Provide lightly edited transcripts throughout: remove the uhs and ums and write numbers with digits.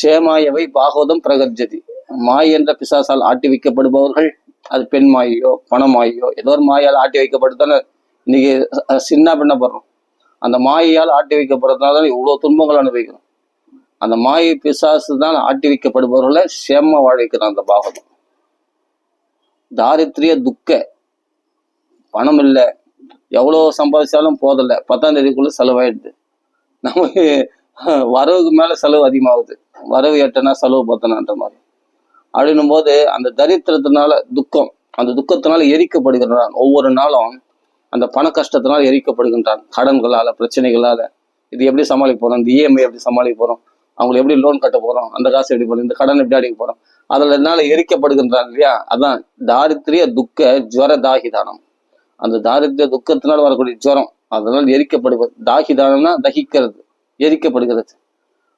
சேமாயவை பாகவதம் பிரகர்ஜதி. மாய் என்ற பிசாசால் ஆட்டி வைக்கப்படுபவர்கள், அது பெண் மாயையோ பணமாயோ ஏதோ ஒரு மாயால் ஆட்டி வைக்கப்படுதானே இன்னைக்கு சின்ன பின்னப்படுறோம். அந்த மாயையால் ஆட்டி வைக்கப்படுறதுனால இவ்வளவு துன்பங்கள் அனுபவிக்கிறோம். அந்த மாயை பிசாசு தான் ஆட்டி வைக்கப்படுபவர்களை சேம வாழ வைக்கிறான் அந்த பாகவதம். தாரித்ரிய துக்க, பணம் இல்லை, எவ்வளவு சம்பாதிச்சாலும் போதில்லை, 10ஆம் தேதிக்குள்ள செலவாயிடுது. நமக்கு வரவுக்கு மேல செலவு அதிகமாகுது. வரவு 8னா செலவு 10ன்ற மாதிரி. அப்படின்னும் போது அந்த தரித்திரத்தினால துக்கம், அந்த துக்கத்தினால எரிக்கப்படுகின்றான். ஒவ்வொரு நாளும் அந்த பண கஷ்டத்தினால் எரிக்கப்படுகின்றான். கடன்களால, பிரச்சனைகளால. இது எப்படி சமாளிக்க போறோம், இந்த இஎம்ஐ எப்படி சமாளிக்க போறோம், அவங்களுக்கு எப்படி லோன் கட்ட போறோம், அந்த காசு எப்படி போறோம், இந்த கடன் எப்படி அடிக்க போறோம், அதுல என்னால எரிக்கப்படுகின்றான் இல்லையா. அதான் தாரித்ரிய துக்க ஜுவர தாகிதானம். அந்த தாரித்ய துக்கத்தினால் வரக்கூடிய ஜுவரம், அதனால் எரிக்கப்படுவது. தாகிதானம்னா தகிக்கிறது, எரிக்கப்படுகிறது.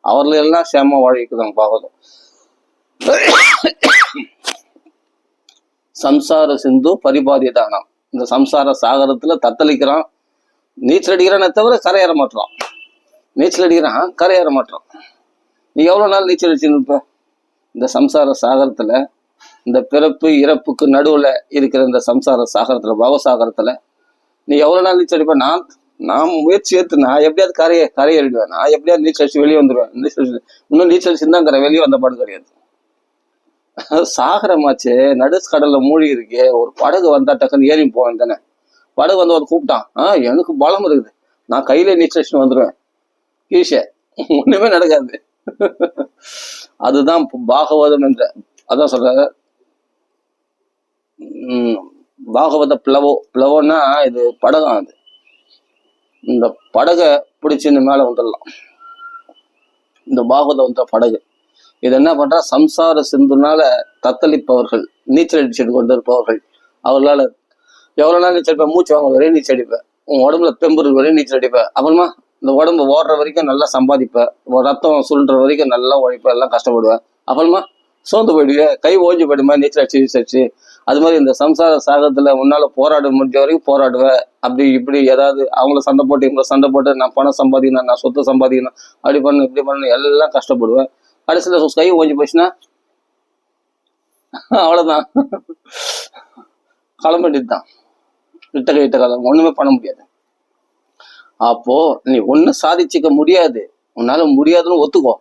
அவர்கள் எல்லாம் சேம வாழ்க்கைதான் பாகவதம். சம்சார சிந்து பரிபாதிதானம். இந்த சம்சார சாகரத்துல தத்தளிக்கிறான், நீச்சல் அடிக்கிறானே தவிர கரையேற மாட்டான். நீச்சல் அடிக்கிறான், கரையேற மாட்டான். நீ எவ்வளவு நாள் நீச்சல் அடிச்சுன்னு இருப்ப இந்த சம்சார சாகரத்துல? இந்த பிறப்பு இறப்புக்கு நடுவுல இருக்கிற இந்த சம்சார சாகரத்துல, பவசாகரத்துல நீ எவ்வளவு நாள் நீச்சல் அடிப்ப? நான் முயற்சி எடுத்து நான் எப்படியாவது கரையேறிடுவேன். நான் எப்படியாவது நீச்சல் அடிச்சு வெளியே வந்துடுவேன். இன்னும் நீச்சல் அடிச்சுதான் வெளியே வந்த பாடு கிடையாது. சாகரமாச்சு, நடுக்கடல்ல மூழ்கி இருக்கு. ஒரு படகு வந்தா டக்குன்னு ஏறி போவேன் தானே. படகு வந்து ஒரு கூப்பிட்டான், எனக்கு பலம் இருக்குது, நான் கையில நீச்சல் அடிச்சுட்டு வந்துடுவேன். ஈஷ ஒண்ணுமே நடக்காது. அதுதான் பாகவதம் என்ற, அதான் சொல்ற பாகவத பிளவோன்னா இது படகம். அது இந்த படகை பிடிச்சு இந்த மேல வந்துடலாம். இந்த பாகவதம் வந்த படகு இது என்ன பண்றா, சம்சார சிந்துனால தத்தளிப்பவர்கள், நீச்சல் அடிச்சுட்டு கொண்டு இருப்பவர்கள், அவர்களால எவ்வளவு நாள் நீச்சல் அடிப்பேன், மூச்சு வாங்க வரையும் நீச்சல் அடிப்பேன், உன் உடம்புல தெம்புறது வரையும் நீச்சல் அடிப்பேன். அப்புறமா இந்த உடம்பு ஓடுற வரைக்கும் நல்லா சம்பாதிப்பேன், ரத்தம் சுல்ற வரைக்கும் நல்லா உழைப்பேன், எல்லாம் கஷ்டப்படுவேன். அப்புறமா சோர்ந்து போயிடுவேன், கை ஓஞ்சி போயிடுமா நீச்சல் அடிச்சு. அது மாதிரி இந்த சம்சார சாகத்துல முன்னால போராட முடிஞ்ச வரைக்கும் போராடுவேன். அப்படி இப்படி ஏதாவது அவங்கள சண்டை போட்டு இவங்களை சண்டை போட்டு, நான் பணம் சம்பாதிக்கணும், நான் சொத்து சம்பாதிக்கணும், அப்படி பண்ணணும் இப்படி பண்ணணும், எல்லாம் கஷ்டப்படுவேன். கடைசியில கை ஓஞ்சி போச்சுன்னா அவ்வளவுதான், கிளம்பிட்டுதான். இட்ட காலம் ஒண்ணுமே பண்ண முடியாது. அப்போ நீ ஒன்னும் சாதிச்சுக்க முடியாது, உன்னால முடியாதுன்னு ஒத்துக்கோ.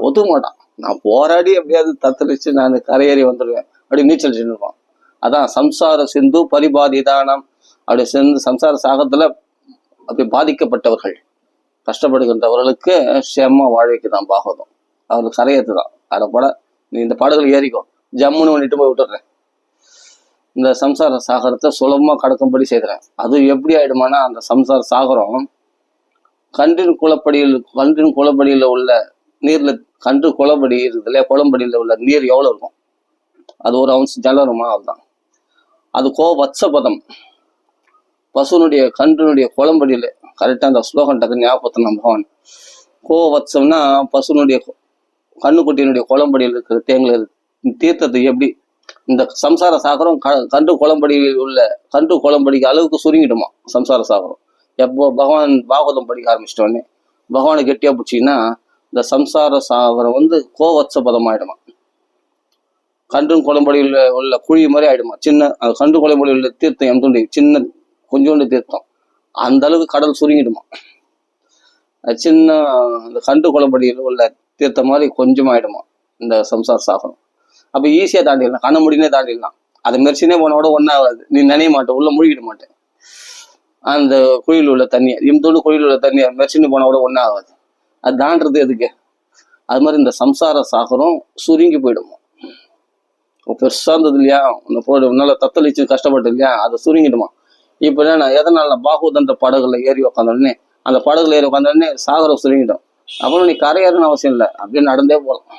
ஒத்துக்க மாட்டான். நான் போராடி எப்படியாவது தத்தளிச்சு நான் கரையேறி வந்துடுவேன் அப்படி நீச்சல் அடிச்சுட்டு இருப்பான். அதான் சம்சார சிந்து பரிபாதிதானம். அப்படி சேர்ந்து சம்சார சாகத்துல அப்படி பாதிக்கப்பட்டவர்கள், கஷ்டப்படுகின்றவர்களுக்கு சேம வாழ்க்கைதான் பாகவதம். அவருக்கு கரையேற்று தான். அதை போல நீ இந்த பாடுகள் ஏறிக்கோ, ஜம்முன்னு பண்ணிட்டு போய் விட்டுறேன். இந்த சம்சார சாகரத்தை சுலபமா கடக்கும்படி செய்கிறேன். அது எப்படி ஆயிடுமானா, அந்த சம்சார சாகரம் கன்றின் குளப்படியில உள்ள நீர்ல, கன்று குளப்படி இருக்குதுல்ல, குளம்படியில உள்ள நீர் எவ்வளவு இருக்கும், அது ஒரு அம்சம் ஜலம் வருமா, அதுதான். அது வத்சபதம், பசுனுடைய கன்றினுடைய குளம்படியில. கரெக்டா அந்த ஸ்லோகம் டக்கு ஞாபகத்தின பகவான். வத்சம்னா பசுனுடைய கண்ணுக்குட்டியினுடைய குளம்படியில் இருக்கிற தேங்கல் தீர்த்தத்தை எப்படி இந்த சம்சார சாகரம் கன்று குளம்படிக்கு அளவுக்கு சுருங்கிடுமா சம்சார சாகரம். எப்போ பகவான் பாகவதம் படிக்க ஆரம்பிச்சிட்டோன்னே, பகவானை கெட்டியா பிடிச்சிங்கன்னா இந்த சம்சார சாகரம் கோவத்ச பதம் ஆயிடுமா. கன்றும் குளம்படியில் உள்ள குழி மாதிரி ஆயிடுமா. சின்ன கன்று குளம்படியில் உள்ள தீர்த்தம் எம்துண்டி சின்ன கொஞ்சோண்டு தீர்த்தம், அந்த அளவுக்கு கடல் சுருங்கிடுமா. சின்ன இந்த கன்று குளம்படியில் உள்ள தீர்த்தம் மாதிரி கொஞ்சம் ஆயிடுமா இந்த சம்சார சாகரம். அப்ப ஈஸியா தாண்டிடலாம், கண்ண முடினே தாண்டிடலாம். அதை மெரிச்சினே போனோட ஒன்னாகாது, நீ நினைய மாட்டேன், உள்ள மூழ்கிட மாட்டேன். அந்த குழியில் உள்ள தண்ணியை, இம்தோடு குழியில் உள்ள தண்ணியை மெரிச்சின்னு போனோட ஒன்னாகாது. அது தாண்டது எதுக்கு? அது மாதிரி இந்த சம்சார சாகரம் சுருங்கி போயிடுமா. பெருசா இருந்தது இல்லையா, உன்னால தத்தளிச்சு கஷ்டப்பட்டு இல்லையா, அதை சுருங்கிடுமா. இப்ப நான் எதனால பாகவதன்ற படகுல ஏறி உக்காந்தோடனே, அந்த படகுல ஏறி உட்காந்தோடனே சாகரம் சுருங்கிடும். அப்புறம் நீ கரையேறணும் அவசியம் இல்லை, அப்படியே நடந்தே போகலாம்.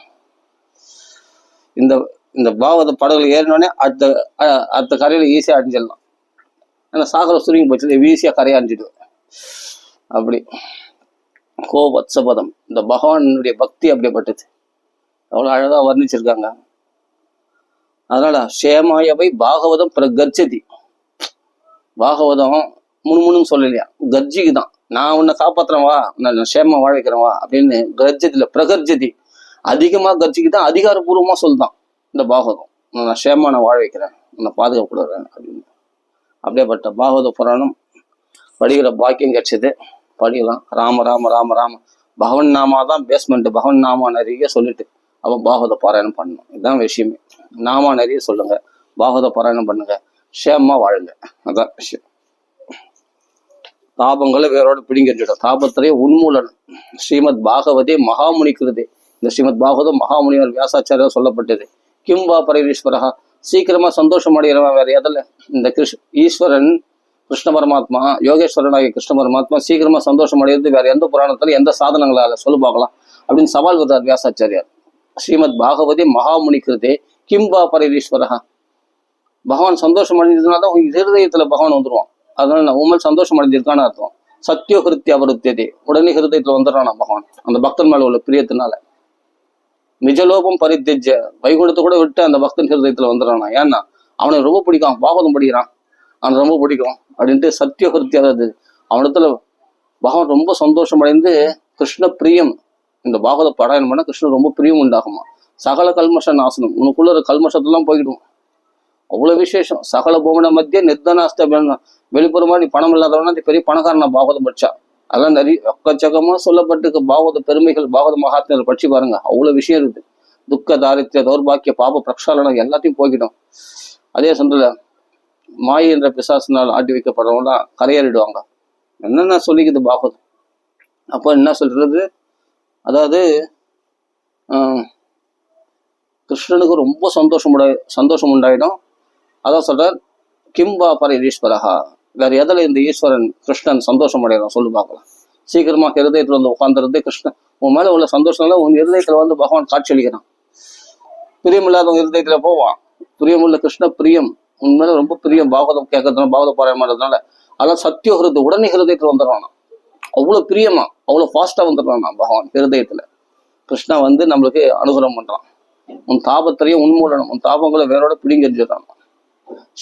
இந்த பாகவத படகுல ஏறினோடனே அடுத்த கரையில ஈஸியா அடைஞ்சிடலாம். ஏன்னா சாகரம் சுருங்கி போச்சு, ஈஸியா கரையை அடைஞ்சிடுவேன். அப்படி வத்சபதம், இந்த பகவானுடைய பக்தி அப்படிப்பட்டது. அவ்வளவு அழகா வர்ணிச்சிருக்காங்க. அதனால சேமாயவை பாகவதம் பிரகர்ஜதி. பாகவதம் முணுமுணுன்னு சொல்லலையா, கர்ஜிக்குதான். நான் உன்னை காப்பாத்துறேன் வா, நான் சேமா வாழைக்கிறேன் வா அப்படின்னு கர்ஜதில பிரகர்ஜதி. அதிகமா கர்ச்சிக்கிதான் அதிகாரப்பூர்வமா சொல்லுதான் இந்த பாகவதம். நான் சேமா நான் வாழ வைக்கிறேன், நான் பாதுகாப்புடுறேன் அப்படின்னு. அப்படியேப்பட்ட பாகவத புராணம் படிக்கிற பாக்கியம் கிடைச்சது. படிக்கலாம். ராம ராம ராம ராம பகவன் நாமா தான் பேஸ்மெண்ட். பகவன் நாமா நிறைய சொல்லிட்டு அப்போ பாகவத பாராயணம் பண்ணணும். இதுதான் விஷயமே. நாமா நிறைய சொல்லுங்க, பாகவத பாராயணம் பண்ணுங்க, சேமா வாழுங்க. அதான் விஷயம். தாபங்களை வேரோட பிடிங்கிடும். தாபத்திலே உன்மூலன் ஸ்ரீமத் பாகவதே மகாமுனிக்கிறதே. இந்த ஸ்ரீமத் பாகவதம் மகாமுனிவர் வியாசாச்சாரியர் சொல்லப்பட்டது. கிம்பா பரீஸ்வரகா, சீக்கிரமா சந்தோஷம் அடைகிறவன் வேற எதில்? இந்த ஈஸ்வரன் கிருஷ்ண பரமாத்மா, யோகேஸ்வரனாகிய கிருஷ்ண பரமாத்மா சீக்கிரமா சந்தோஷம் அடைகிறது வேற எந்த புராணத்துல எந்த சாதனங்களால சொல்லு பார்க்கலாம் அப்படின்னு சவால் விடுறார் வியாசாச்சாரியார். ஸ்ரீமத் பாகவதே மகாமுனிக்கிறதே கிம்பா பரீஸ்வரகா, பகவான் சந்தோஷம் அடைஞ்சதுனால ஹிருதயத்துல பகவான் வந்துருவான். அதனால நான் உண்மையில் சந்தோஷம் அடைஞ்சிருக்கான்னு அர்த்தம். சத்தியோ ஹிருத்திய அவருத்தியதே, உடனே ஹிருதயத்துல வந்துடுறானா பகவான் அந்த பக்தன் மேல உள்ள பிரியத்தினால. நிஜலோபம் பரித்தெஜ்ஜ, வைகுண்டத்தை கூட விட்டு அந்த பக்தன் ஹிருதயத்துல வந்துடுறானா. ஏன்னா அவனுக்கு ரொம்ப பிடிக்கும், பாகவதம் படிக்கிறான், அவனுக்கு ரொம்ப பிடிக்கும் அப்படின்ட்டு சத்திய ஹிருத்திய. அதாவது அவனிடத்துல பகவான் ரொம்ப சந்தோஷம் அடைந்து கிருஷ்ண பிரியம். இந்த பாகவத பாராயணம் பண்ண கிருஷ்ணன் ரொம்ப பிரியம் உண்டாகுமா. சகல கல்மஷ நாசனம், உனக்குள்ள கல்மஷத்தெல்லாம் போய்கிடும். அவ்வளவு விசேஷம். சகல பூமன மத்திய நிர்தனாஸ்த, வெளிப்புறமா நீ பணம் இல்லாதவனா பெரிய பணக்காரனா பாகவதம் படிச்சா. அதெல்லாம் நிறைய எக்கச்சக்கமா சொல்லப்பட்டிருக்கு பாகவத பெருமைகள். பாகவத மகாத்மியர் படிச்சு பாருங்க, அவ்வளவு விஷயம் இருக்கு. துக்க தாரித்ய தௌர்பாக்கிய பாப பிரக்ஷாலனம் எல்லாத்தையும் போய்கிடும். அதே சமயத்துல மாயை என்ற பிசாசினால் ஆட்டி வைக்கப்படுறவங்களாம் கரையேறிடுவாங்க. என்னென்ன சொல்லிக்குது பாகவதம். அப்போ என்ன சொல்றது, அதாவது கிருஷ்ணனுக்கு ரொம்ப சந்தோஷம் உண்டாயிடும். அதான் சொல்றார் கிம்பா பர ஈஸ்வரகா, வேற எதில் இந்த ஈஸ்வரன் கிருஷ்ணன் சந்தோஷம் அடையலாம் சொல்லு பார்க்கலாம். சீக்கிரமா ஹிருதயத்துல வந்து உட்காந்துருந்து கிருஷ்ணன் உன் மேல உள்ள சந்தோஷம்ல உன் ஹிருதயத்துல வந்து பகவான் காட்சி அளிக்கிறான். பிரியம் இல்லாதவங்க ஹிருதயத்துல போவான். பிரியமுள்ள கிருஷ்ண பிரியம் உன் மேல ரொம்ப பிரியம். பாகவதம் கேட்கறதுனால, பாகவத பாராயணம் பண்றதுனால அதான் சத்திய ஹிருதய உடனே ஹிருதயத்துல வந்துடுறானா. அவ்வளவு பிரியமா, அவ்வளவு ஃபாஸ்டா வந்துடுறானா பகவான் ஹிருதயத்துல. கிருஷ்ணா வந்து நம்மளுக்கு அனுகிரகம் பண்றான். உன் தாபத்திலையும் உன்மூலனம், உன் தாபங்களை வேரோட பிடிங்கிருச்சுறான்.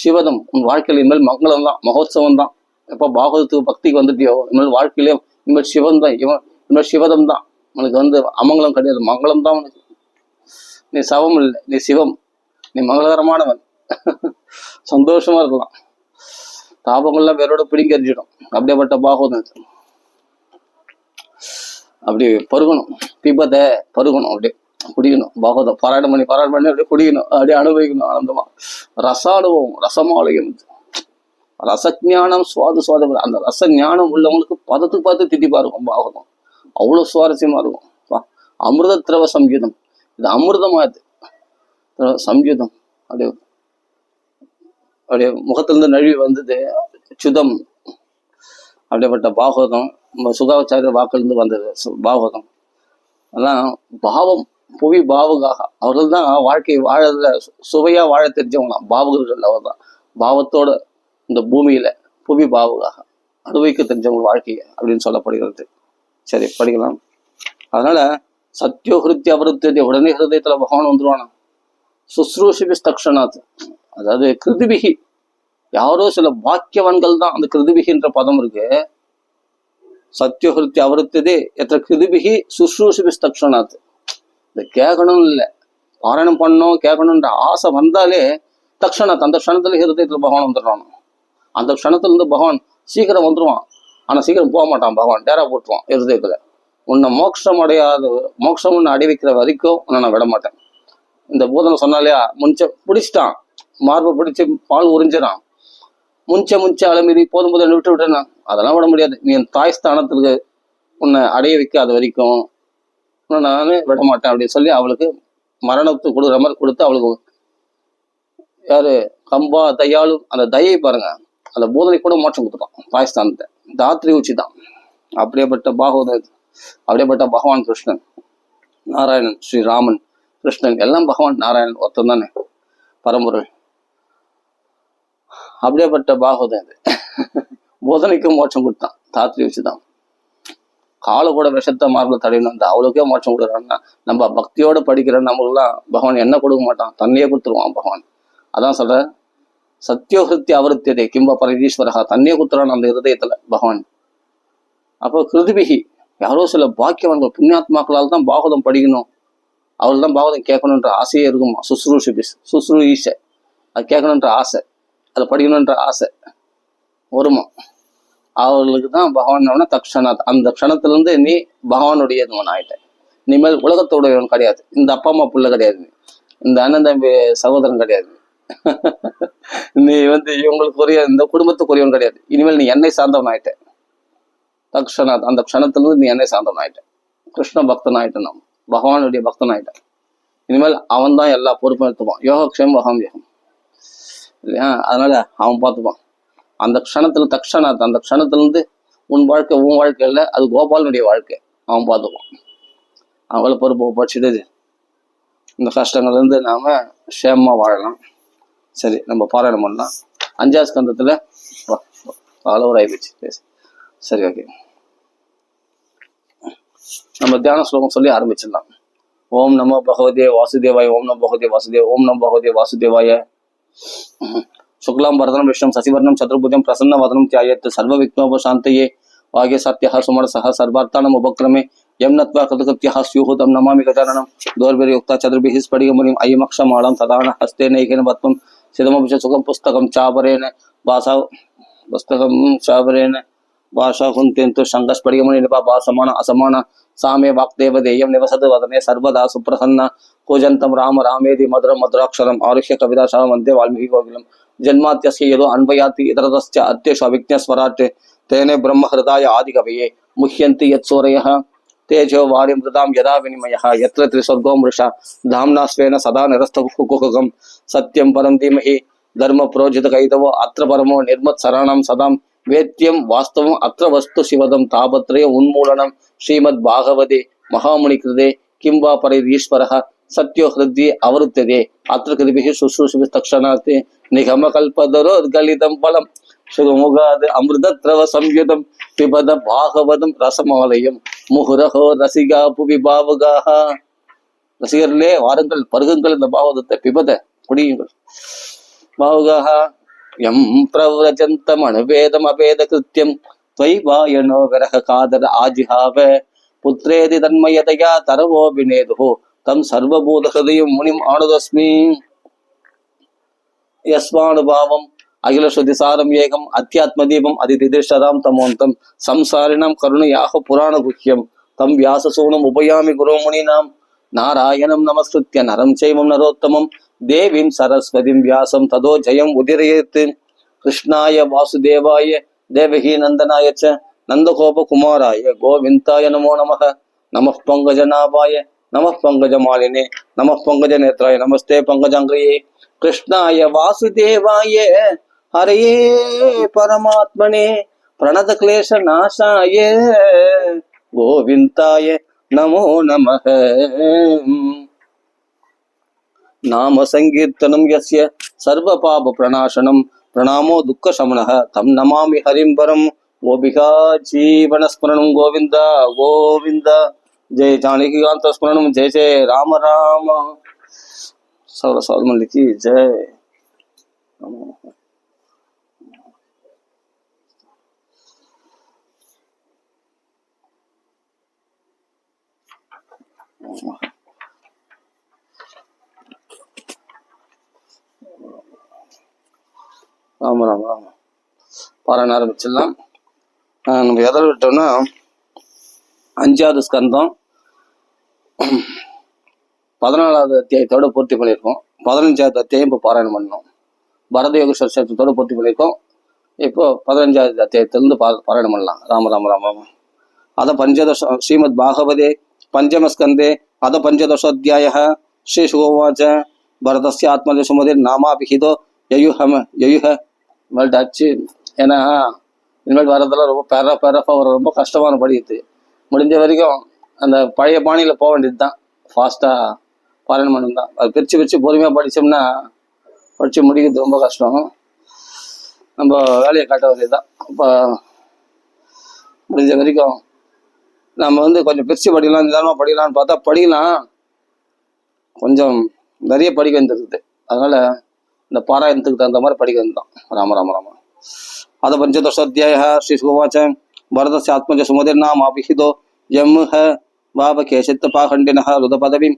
சிவதம், உன் வாழ்க்கையில இனிமேல் மங்களம் தான், மகோத்சவம் தான். எப்போ பாகவதத்துக்கு பக்திக்கு வந்துட்டியோ இனிமேல் வாழ்க்கையிலே இனிமேல் சிவன் தான், இனிமேல் சிவதம் தான். உனக்கு வந்து அமங்கலம் கிடையாது, மங்களம் தான் உனக்கு. நீ சவம் இல்லை, நீ சிவம், நீ மங்களகரமானவன். சந்தோஷமா இருக்கலாம். தாபங்கள்லாம் வேரோட பிடிங்கறிஞ்சிடும். அப்படியேப்பட்ட பாகவதம் அப்படி பருகணும். பிபத்தை பருகணும், அப்படியே குடிக்கணும். பாகவதம் பாராயணம் பண்ணி அப்படியே குடிக்கணும், அப்படியே அனுபவிக்கணும் ஆனந்தமா. ரசானுபவம், ரசமாலயம், ரசஞானம், சுவாதம். அந்த ரச ஞானம் உள்ளவங்களுக்கு பதத்துக்கு பார்த்து திட்டிப்பா இருக்கும் பாகவதம். அவ்வளவு சுவாரஸ்யமா இருக்கும். அமிர்த திரவ சங்கீதம், இது அமிர்தமா, இது சங்கீதம். அப்படியே அப்படியே முகத்திலிருந்து நழுவி வந்தது சுதம். அப்படியேப்பட்ட பாகவதம் சுகாச்சாரிய வாக்கிலிருந்து வந்தது பாகவதம். அதெல்லாம் பாவம் புவி பாவுகாக, அவர்கள் தான் வாழ்க்கை வாழறதுல சுவையா வாழ தெரிஞ்சவங்களாம் பாவகர்கள். அவர் தான் பாவத்தோட இந்த பூமியில புவி பாவுகாக அனுபவிக்க தெரிஞ்சவங்க வாழ்க்கையை அப்படின்னு சொல்லப்படுகிறது. சரி, படிக்கலாம். அதனால சத்தியோ ஹிருத்திய அவருத்திய, உடனே ஹிருதயத்துல பகவான் வந்துருவானா. சுஸ்ரூஷிபி தக்ஷணாத், அதாவது கிருதிபிகி, யாரோ சில பாக்கியவான்கள் தான். அந்த கிருதிபிகின்ற பதம் இருக்கு. சத்தியோகிருத்திய அவருத்ததே எத்த கிருதிபிகி சுஸ்ரூஷிபி தக்ஷணாத். இந்த கேட்கணும் இல்லை, பாராயணம் பண்ணணும் கேட்கணுன்ற ஆசை வந்தாலே தக்ஷணாத், அந்த க்ஷணத்துல ஹிருதயத்துல பகவான் வந்துடுறான். அந்த க்ஷணத்துல இருந்து பகவான் சீக்கிரம் வந்துருவான். ஆனா சீக்கிரம் போக மாட்டான் பகவான், டேரா போட்டுருவான் ஹிருதயத்துல. உன்னை மோட்சம் அடைவிக்கிற வரைக்கும் உன்னை நான் விட மாட்டேன். இந்த பூதனை சொன்னாலையா, பிடிச்சிட்டான், மார்பை பிடிச்சி பால் உறிஞ்சிடான். முஞ்ச அலமிதி போதும் போது விட்டு விட்டேன்னா அதெல்லாம் விட முடியாது. நீ என் தாய் ஸ்தானத்துக்கு உன்னை அடைய வைக்காத வரைக்கும் நானே விட மாட்டேன் அப்படின்னு சொல்லி அவளுக்கு மரணத்துக்கு கொடுக்குற மாதிரி கொடுத்து, அவளுக்கு யாரு கம்பா தையாளு, அந்த தயை பாருங்க, அந்த பூதனை கூட மோட்சம் கொடுத்துட்டான் தாய் ஸ்தானத்தை. தாத்ரி உச்சி தான். அப்படியேப்பட்ட பாகவத, அப்படியேப்பட்ட பகவான் கிருஷ்ணன், நாராயணன், ஸ்ரீராமன், கிருஷ்ணன் எல்லாம் பகவான் நாராயணன் ஒருத்தன் தானே பரம்பொருள். அப்படியேப்பட்ட பாகவதம் இது. போதனைக்கும் மோட்சம் கொடுத்தான் தாத்ரி வச்சுதான். கால கூட விஷத்தை மார்பில் தடையணும், அந்த அவளுக்கே மோட்சம் கொடுக்குறான்னா நம்ம பக்தியோட படிக்கிற நம்மளுக்கெல்லாம் பகவான் என்ன கொடுக்க மாட்டான், தன்னையே கொடுத்துருவான் பகவான். அதான் சொல்ற சத்தியோகிருத்திய அவருத்தியதே கிம்ப பரீஸ்வரகா, தன்னையே கொடுத்துறான் அந்த ஹிருதயத்துல பகவான். அப்போ கிருதிபிகி, யாரோ சில பாக்கியவான்கள் புண்ணியாத்மாக்களால் தான் பாகவதம் படிக்கணும். அவள் தான் பாகவதம் கேட்கணுன்ற ஆசையே இருக்குமா. சுஸ்ரூஷ அது கேட்கணுன்ற ஆசை, அதை படிக்கணுன்ற ஆசை வருமா. அவர்களுக்கு தான் பகவான் தக்ஷணாத். அந்த க்ஷணத்திலிருந்து நீ பகவானுடையவன் ஆயிட்ட. இனிமேல் உலகத்தோடையவன் கிடையாது. இந்த அப்பா அம்மா புள்ள கிடையாது, இந்த அண்ணன் தம்பி சகோதரன் கிடையாது, நீ இவங்களுக்குரிய இந்த குடும்பத்துக்குரியவன் கிடையாது. இனிமேல் நீ என்னை சார்ந்தவன் ஆயிட்ட. தக்ஷணாத் அந்த க்ஷணத்திலிருந்து நீ என்னை சார்ந்தவன் ஆயிட்ட. கிருஷ்ண பக்தன் ஆயிட்டேன், நாம் பகவானுடைய பக்தன் ஆயிட்டேன். இனிமேல் அவன் தான் எல்லா பொறுப்பும் எடுத்துப்பான். யோகக்ஷேம் வகம் யோகம் இல்லையா? அதனால அவன் பார்த்துப்பான். அந்த க்ஷணத்துல தக்ஷணாத் அந்த க்ஷணத்திலிருந்து உன் வாழ்க்கை இல்லை, அது கோபாலனுடைய வாழ்க்கை. அவன் பார்த்துப்பான். அவங்கள பொறுப்பு படிச்சுட்டு இந்த கஷ்டங்கள்லேருந்து நாம க்ஷேமமா வாழலாம். சரி, நம்ம பாராயணம் பண்ணலாம். 5ஆவது ஸ்கந்தத்துல அளவு ஆயிடுச்சு பேச. சரி, ஓகே. நம்ம தியான ஸ்லோகம் சொல்லி ஆரம்பிச்சிடலாம். ஓம் நமோ பகவதே வாசுதேவாய. ஓம் நமோ பகவதே வாசுதேவ. ஓம் நமோ பகவதே வாசுதேவாய. சுக்லாம் பரதனம் விஷ்ணம் சசிவர்ணம் சதுர்புஜம் பிரசன்ன வதனம் தியாயத் சர்வ விக்னோபசாந்தயே வாகிய சத்யா சுமர சஹ சர்வார்த்தானம் உபக்ரமே எம் நத்வா கதகத்யா ஸ்யூஹுதம் நமாமி கஜானனம் தோர்பிர்யுக்தா சதுர்பிஹி ஸ்படிகமுனிம் ஐயமக்ஷமாலம் ததான ஹஸ்தேன ஏகேன பத்மம் சிதமபிஷ சுகம் புஸ்தகம் சாபரேன பாசா புஸ்தகம் சாபரேன பாஷா குந்தேந்து சங்கஸ்படிகமுனி நிபா பாசமான அசமான சாமே வாக்தேவ தேயம் நிவசது வதனே சர்வதா சுப்ரசன்ன கூஜந்தம் ராம ராமேதி மதுரம் மதுராட்சரம் ஆருஷ்ய கவிதாசாரம் வந்தே வால்மீகி கோகிலம் ஜன்மாத்தியஸ்ய யதோ அன்வயாத்தி இதரதஸ்ய அத்யேஷு அவிக்ஞஸ்வராட் தேனே பிரம்ம ஹிருதாய ஆதி கவயே முஹ்யந்தி யத் சூரயः தேஜோ வாரி மிருதாம் யதா வினிமயः யத்ர த்ரிசர்கோ மிருஷா தாம்னா ஸ்வேன சதா நிரஸ்தகுகுகம் சத்யம் பரம் தீமஹி தர்ம புரோஜித கைதவோ அத்ர பரமோ நிர்மத் சரணம் சதாம் வேத்யம் வாஸ்தவம் அத்ர வஸ்து சிவதம் தாபத்ரய உன்மூலனம் ஸ்ரீமத் பாகவதே மகாமுனி கிருதே கிம்பா பரைதீஸ்வரः சத்யோ ஹிருத்யே அவருத்ததே அத்ர கிருபிஹி சுஸ்ரூஷிபி தக்ஷணாத்தே நிகம கல்பதரோத்கலிதம் பலம் சுகமுகாது அமிர்தத்ரவ சம்யுதம் பிபத பாகவதம் ரசமாலயம் முகுரஹோ ரசிகா புவி பாவகாக. ரசிகர்களே வாருங்கள், பருகுங்கள், இந்த பாகவதத்தை பிபத குடியுங்கள். பாவகாக எம் பிரவ்ரஜந்தம் அனுவேதம் அபேத கிருத்தியம் துவைவாயனோ விரக காதர ஆஜிஹாவ புத்ரேதி தன்மயதையா தரவோ வினேதுஹோ தம் சர்வபூத ஹிருதயம் முனிம் ஆனதஸ்மி யஸ்வானுபாவம் அகில ஸ்ருதிசாரம் ஏகம் அத்தியாத்ம தீபம் அதிதிதிஷதாம் தமோந்தம் சம்சாரிணம் கருணையாக புராண குஹ்யம் தம் வியாசசூனம் உபயாமி குருமுனினாம் நாராயணம் நமஸ்கிருத்ய நரம் சைவம் நரோத்தமம் தேவீம் சரஸ்வதிம் வியாசம் ததோ ஜெயம் உதிரயேத். கிருஷ்ணாய வாசுதேவாய தேவகி நந்தனாய ச நந்தகோபகுமாராய கோவிந்தாய நமோ நமः. நமः பங்கஜநாபாய நமः பங்கஜமாலினே நமः பங்கஜநேத்ராய நமஸ்தே பங்கஜாங்கிரியே. கிருஷ்ணாய வாசுதேவாய ஹரயே பரமாத்மனே பிரணத கிளேஷ நாசாய கோவிந்தாய நமோ நமः. நாம சங்கீர்த்தனம் யஸ்ய சர்வ பாப பிரணாசனம் பிரணாமோ துக்க சமனः தம் நமாமி ஹரிம் பரம். கோபிகா ஜீவன ஸ்மரணம் கோவிந்தா கோவிந்தா. ஜெய ஜானகிகாந்த ஸ்மரணம் ஜெய ஜெய ராம ராம. சௌர சௌரமல்லிக்கு ஜெய். ராம ராம ராம. பாராயணம் ஆரம்பிச்சிடலாம். நம்ம எதில் விட்டோம்னா 5ஆவது ஸ்கந்தம் 14ஆவது அத்தியாயத்தோட பூர்த்தி பண்ணியிருக்கோம். 15ஆவது அத்தியாயம் இப்போ பாராயணம் பண்ணோம். பரதயோக சர்ச்சத்தோட பூர்த்தி பண்ணியிருக்கோம். இப்போ 15ஆவது அத்தியாயத்திலிருந்து பாராயணம் பண்ணலாம். ராம ராம ராம ராம. அத பஞ்சதச ஸ்ரீமத் பாகவதே பஞ்சமஸ்கந்தே அத பஞ்சதசோத்தியாய ஸ்ரீ சுகோவாச்ச பரதஸ்ய ஆத்மஜ சுமதிர் நாமாபிஹிதோ யயுஹ. இனிமேல் ஆச்சு. ஏன்னா இனிமேல் வரதெல்லாம் ரொம்ப பேரஃபாக வர ரொம்ப கஷ்டமான படிக்குது. முடிஞ்ச வரைக்கும் அந்த பழைய பாணியில் போக வேண்டியது தான். ஃபாஸ்ட்டாக பாராயணம் பண்ணணும் தான். அது பிரித்து பொறுமையாக படித்தோம்னா படித்து முடிக்கிறது ரொம்ப கஷ்டம். நம்ம வேலையை காட்ட வேண்டியது தான். இப்போ முடிஞ்ச வரைக்கும் நம்ம கொஞ்சம் பிரித்து படிக்கலாம், நிதானமாக படிக்கலாம்னு பார்த்தா படிக்கலாம், கொஞ்சம் நிறைய படிக்க வேண்டியிருக்குது. அதனால் இந்த பாராயணத்துக்கு தகுந்த மாதிரி படிக்க வேண்டியது தான். ராம ராம ராம. அத பஞ்சதசோத்தியாய ஸ்ரீ சுகவாச்ச பரதஸ்ய ஆத்மஜ சுமதிர் நாமாபிஹிதோ யம்ஹ வாவகேஷித்த பாகண்டினஹ ருத பதவிம்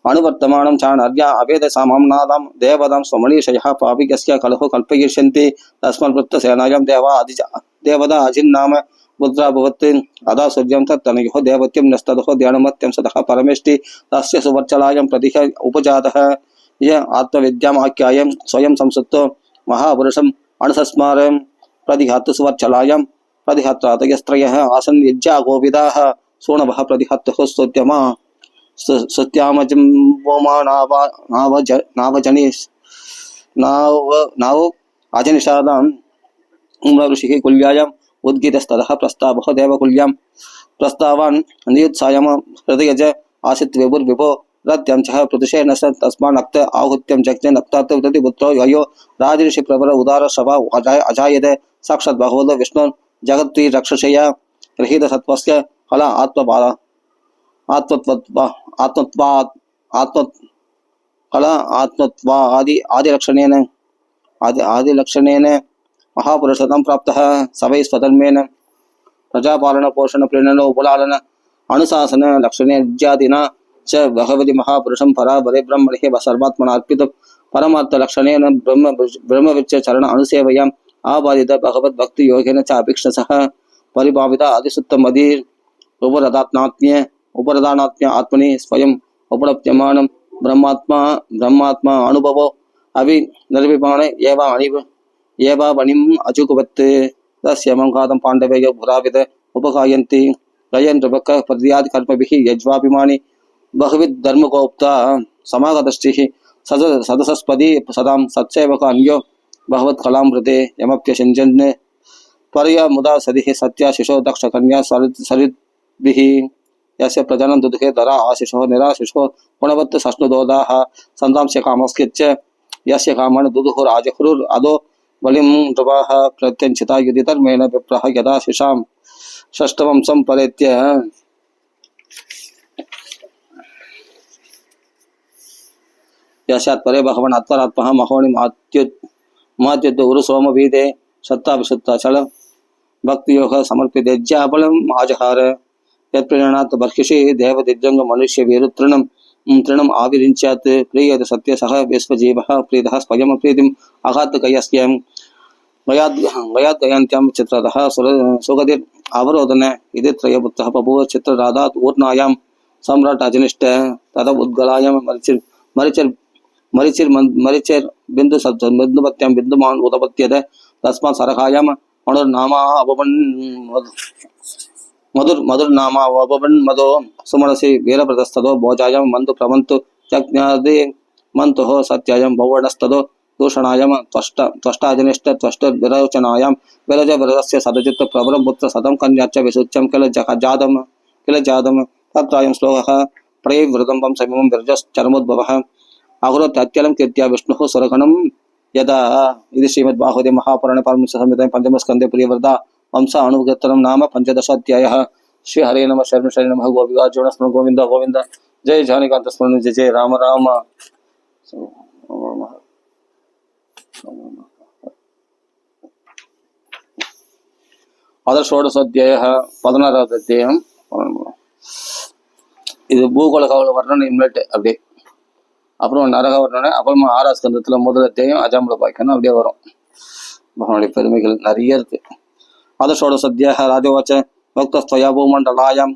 अनुवर्तमानं चाणर्या अवेद सामनादां देवदां स्वमणीषयः पापिकस्य कलहो कल्पयिष्यन्ति तस्मद्वृत्तसेनायां देवदा अजिन्नाम मुद्रा भवत् अदा सूर्यं तत्तनयोः देवत्यं नस्तदहो ध्यानमत्यं सदः परमेष्टि तस्य सुवर्चलायं प्रतिह उपजातः य आत्मविद्याम् आख्यायं स्वयं संसुप्तो महापुरुषम् अणुसस्मारं प्रतिहत्तु सुवर्चलायं प्रतिहत्रातयस्त्रयः आसन् यज्ञा गोविदाः सोणवः प्रतिहत्तुः स्तुत्यमा सत्यामजम्बोमा नावजनिस् नाव अजनिषादां ऋषिः कुल्यायाम् उद्गीतस्ततः प्रस्तावः देवकुल्यां प्रस्तावान् नियुत्सायम हृदयज आसीत् विभुर्विभो रत्यं च प्रदुषेण स तस्मान्नक्त आहुत्यं जज्ञे नक्तात् उदति पुत्रो यो राजऋषि प्रवर उदार सभा अजायते साक्षात् भगवतो विष्णु जगत्वी रक्षसया गृहीत सत्वस्य कला आदिलक्षणेन महापुरुषतं प्राप्तः सवै स्वधर्मेण प्रजापालन पोषण प्रेरण उपलालन अनुशासन लक्षणे विद्यादिना च भगवति महापुरुषं पराबरे ब्रह्मणे सर्वात्मना अर्पित परमार्थ लक्षणेन ब्रह्मविच्च चरण अनुसेवयाम् आबाधित भगवद् भक्ति योगेन च अभिक्षसः परिभाविता आदिसुत्तमदि उपरदानात्म्य आत्मनि स्वयं उपलभ्यमानं ब्रह्मात्मा अनुभवो अभि निर्विमाण एवावनिम् अजुकुवत् तस्य मंघातं पाण्डवेयो भुराविद उपगायन्ति गयन् नृपकः पद्यादि कर्मभिः यज्वाभिमानि बहुविध धर्मगोप्ता समागतश्चिः सदसस्पदी सदां सत्सेवक अन्यो भगवत् कलामृते यमप्यषिञ्जन् परया मुदा सदिः सत्या शिशो दक्ष कन्या सरिद्भिः यस्य प्रजनं दुदुहे धरा आशिषो निराशिषो गुणवत् सष्णुदोदाः सन्तांस्य कामस्किच्च यस्य कामन् दुदुः राजहुरुर् अदो बलिं नृपाः प्रत्यञ्चिता युधि धर्मेण विप्रः यदा शिशां षष्ठमं सम्परेत्य यस्यात् परे भगवान् अत्परात्मः महोनि मात्युद् उरु सोमवीदे सत्ता विशुद्धा चल भक्तियोग समर्पिते ज्याबलम् आजहार यत्प्रेरणात् बर्हिषि देवदिव्यंग मनुष्य तृणम् आविरिञ्चात् प्रीयते सत्य सह विश्वजीवः प्रीतः स्वयं प्रीतिम् अघात् कयस्यं गयात् गयन्त्यां चित्रतः सुगतिर् अवरोधन इति त्रयपुत्रः बभूव चित्रराधात् ऊर्णायां सम्राट् अजनिष्ठ तद उद्गलायां मरिचिर बिन्दुमत्यां बिन्दुमान् उदपत्यते तस्मात् सरकायां मधुर्नामा अवबन् मदो सुमनसि वीरव्रतस्तदो भोजायां मन्तु प्रमन्तु यज्ञादि मन्तुः सत्यायां भवनस्तदो दूषणायां त्वष्टाजनिष्ठ त्वष्टविरोचनायां विरजव्रतस्य सदचित्त प्रवरपुत्र सदं कन्याच्च विशुच्यं किल जातं तत्रायं श्लोकः प्रयवृतं वं समीमं विरजश्चरमोद्भवः अकुरत् अत्यलं कीर्त्या विष्णुः सुरगणं यदा इति श्रीमद्भागवते महापुराणे पारमहंस्यां पंचमस्कन्धे प्रियव्रता वंश अनुगतनं नाम 15 अध्यायः। श्री हरे नमः शरण शरण नमः गोविंद स्मरण गोविंद गोविंद जय जानिकांत स्मरण जय जय राम राम। अदर षोडशोध्यायः 16வது அத்தியாயம். இது பூகோள கவல வர்ணனை இன்வெர்ட் அப்படியே, அப்புறம் நரக வர்ணனை, அப்புறமா 6வது ஸ்கந்தத்துல முதல் அத்தியாயம் அஜாம்பல பாய்க்கணும் அப்படியே வரும். பகவானுடைய பெருமைகள் நிறைய இருக்கு. अद षोडशोऽध्यायः राजोवाच भक्तस्त्वया भूमण्डलायाम्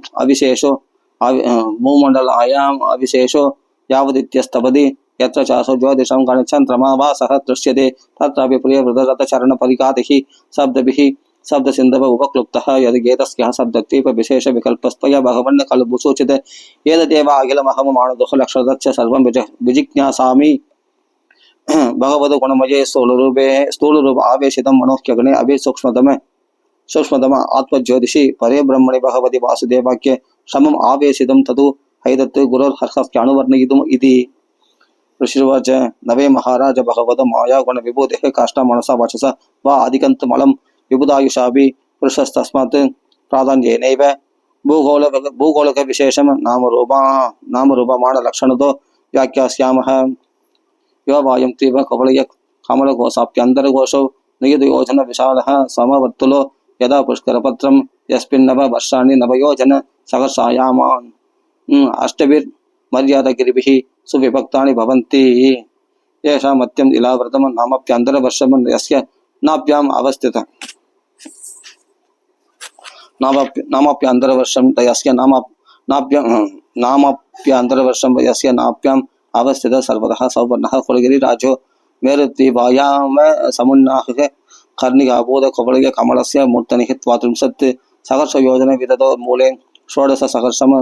अविशेषो यावदित्यस्तपदि यत्र चासो ज्योतिषं गणचन्द्रमा वा सह दृश्यते तत्रापि प्रियवृतरथचरणपरिघातिः शब्दभिः शब्दसिन्धव उपक्लुप्तः यद्गेतस्यः शब्दद्वीपविशेषविकल्पस्त्वया भगवन् खलु सूचिते एतदेव अखिलमहममाणुदुः लक्षदच्च सर्वं विजिज्ञासामि भगवतो गुणमये स्थूलरूप आवेशितं मनोह्यग्ने सूक्ष्मतम आत्मज्योतिषि परे ब्रह्मणि भगवति वासुदेवाख्ये श्रमम् आवेशितं ततु हैदत् गुरोर्हर्षस्यानुवर्णयितुम् इति। ऋषिर्वाच नवे महाराज भगवतो माया गुण विभूतेः काष्ठा मनसा वचसा वा अधिकन्तमलं विबुधायुषाभि पुरुषस्तस्मात् प्राधान्येनैव भूगोलक विशेषं नामरूपमाणलक्षणतो व्याख्यास्यामः। यो वायं तीव्र कवलय कमलघोषाप्यन्तर्घोषौ नियतयोजन विशालः समवर्तुलो यदा पुष्करपत्रं यस्मिन्नव वर्षाणि नवयोजन सहस्रायामान् अष्टभिर् मर्यादगिरिभिः सुविभक्तानि भवन्ति। येषां मत्यम् इलाव्रतं नामप्यन्तरवर्षं यस्य नाभ्याम् अवस्थितम् नामप्यन्तरवर्षं यस्य नामप्यन्तरवर्षं यस्य नाभ्याम् अवस्थितः सर्वतः सौवर्णः कुलगिरिराजो मेरुद्वीपायां समुन्नाहः कर्णिकाबोध कवलय कमलस्य मूर्तनिः त्वात्रिंशत् सहस्रयोजन विदतो मूले षोडश सहस्रम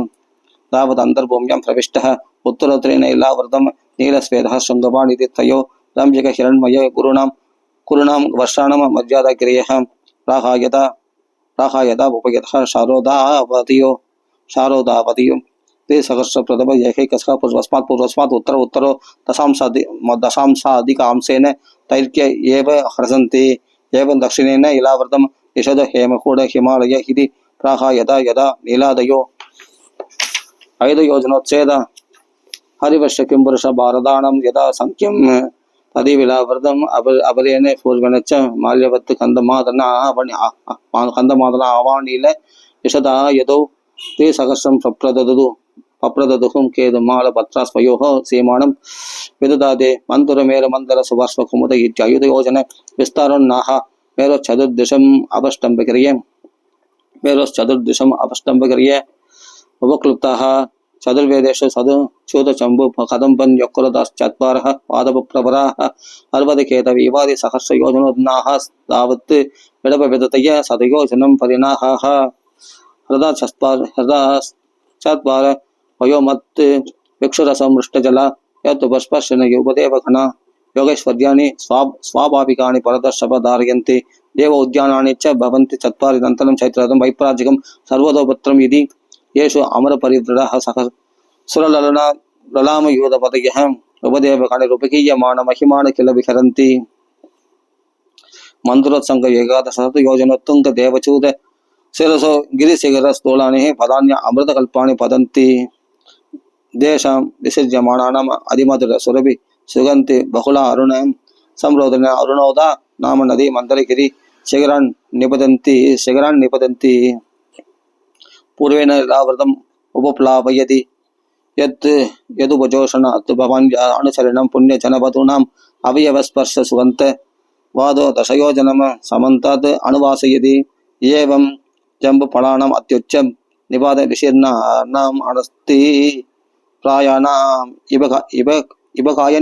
तावत् अन्तर्भूम्यां प्रविष्टः। उत्तरोत्तरेण इलावृतं नीलस्वेदः शृङ्गवान् इति त्रयो रम्यक हिरण्मय कुरुणां वर्षाणां मर्यादागिरयः प्राहायता उपयतः शारोदावतियो ते सहस्रप्रथम एकैकस्कः पूर्वस्मात् उत्तरो दशांशाधिकांशेन तैर्क्य एव ह्रसन्ति। एवं दक्षिणेन इलावृतं यशोद हेमकूट हिमालय इति प्राहायता यदा नीलादयो 5 योजनोच्छेद हरिवर्ष किं पुरुष भारतानां यदा संख्यं तदिविलावृतम् अबलेन पूर्वेण च माल्यवत् कंदमादना आवानील यशदा यदौ ते सहस्रं पप्रददुः केतुमालपत्रास्वयोः सीमानं विददाते मन्तुरमेरमन्दल सुभाष्वकुमुद इत्यायुधयोजन विस्तारोन्नाह मेरोश्चतुर्दिशम् अपष्टम्बकर्ये उपक्लुप्ताः चतुर्वेदेषु च्यूतचम्बु कदम्बन्यकुलदाश्चत्वारः पादप्रवराः अर्वदकेतवीवादि सहस्रयोजनोद्नाः तावत् विडपविदतय शतयोजनं परिणाहाः हृदाश्चत्वार वयोमत् भिक्षुरसमृष्टजला यत्पस्पर्शन युवदेवघना योगैश्वर्याणि स्वाभाविकानि परदर्शभ धारयन्ति। देव उद्यानानि च भवन्ति चत्वारि अनन्तरं चैत्ररथं वैपराजिकं सर्वतोपत्रम् इति येषु अमरपरिवृढः सह सुरललामयूधपदयः उपदेवगणे रूपकीयमान महिमान किल विहरन्ति। मन्त्रोत्सङ्ग एकादशशतयोजनोत्तुङ्ग देवचूत शिरसो गिरिशिखरस्थूलानि पदान्य अमृतकल्पानि पतन्ति। देशां विसर्ज्यमाणानाम् अधिमधुर सुरभि सुगन्ति बहुला अरुण संरोधन अरुणोदा नाम नदी मन्दरगिरि शिखरान् निपतन्ति। पूर्वेण इलावृतम् उपप्लावयति यदुपजोषण भवान् अनुचरणं पुण्यजनवधूनाम् अवयवस्पर्श सुगन्त वादो दशयोजनम समन्तात् अनुवासयति। एवं जम्बुफलानाम् अत्युच्चं निपात विशीर्णानाम् अनस्ति प्रायाणाम् इबकाय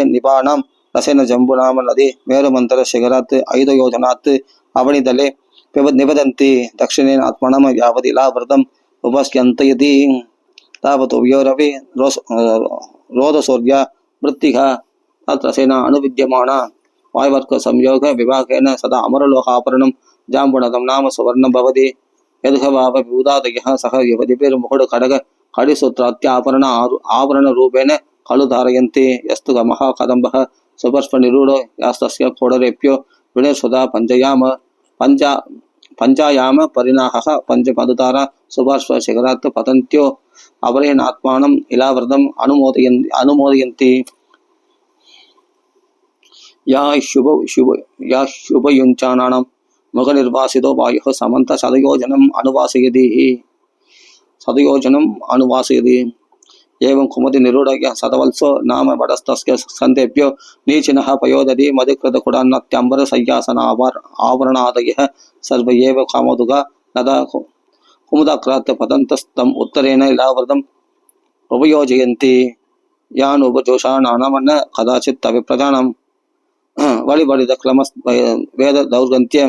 निपानां रसेन जम्बुनाम नदी मेरुमन्तर शिखरात् 5 योजनात् अवनिदले निपतन्ति। दक्षिणेन आत्मनं यावदिलावृतम् उपस्यन्तयति तावत् उभयोरपि रोदसूर्या वृत्तिः तत्रसेन अनुविद्यमान वायुवर्क संयोग विभागेन सदा अमरलोहाभरणं जाम्बुनदं नाम सुवर्णं भवति। यद्भावभूतादयः सह युवतिभिर्मुकुट खड्ग खडिसूत्रात्याभरण आभरणरूपेण खलु धारयन्ति। यस्तु गमः कदम्बः सुपर्ष्पनिरूढो यास्तस्य कोडरेभ्यो विनिर्सुधा पञ्चायाम परिणाहः पञ्चपदुतारा सुपार्श्वशिखरात् पतन्त्यो अवरेणात्मानम् इलावृतम् अनुमोदयन्ति। या शुभयुञ्चानां मुखनिर्वासितो वायुः समन्त शतयोजनम् अनुवासयति। एवं कुमति निरूढः शतवत्सो नाम वडस्तस्य सन्तेभ्यो नीचिनः पयोदधि मधुकृतकुडान्नत्यम्बर सय्यासन आवरणादयः सर्व एव कामोदुगा नदा कुमुदाक्रात् पतन्तस्तम् उत्तरेण इलावृतम् उपयोजयन्ति। यान् उपजोषाणामन्न कदाचित् अभिप्रदानं वलिवलिदक्लमस् वेद दौर्गन्त्य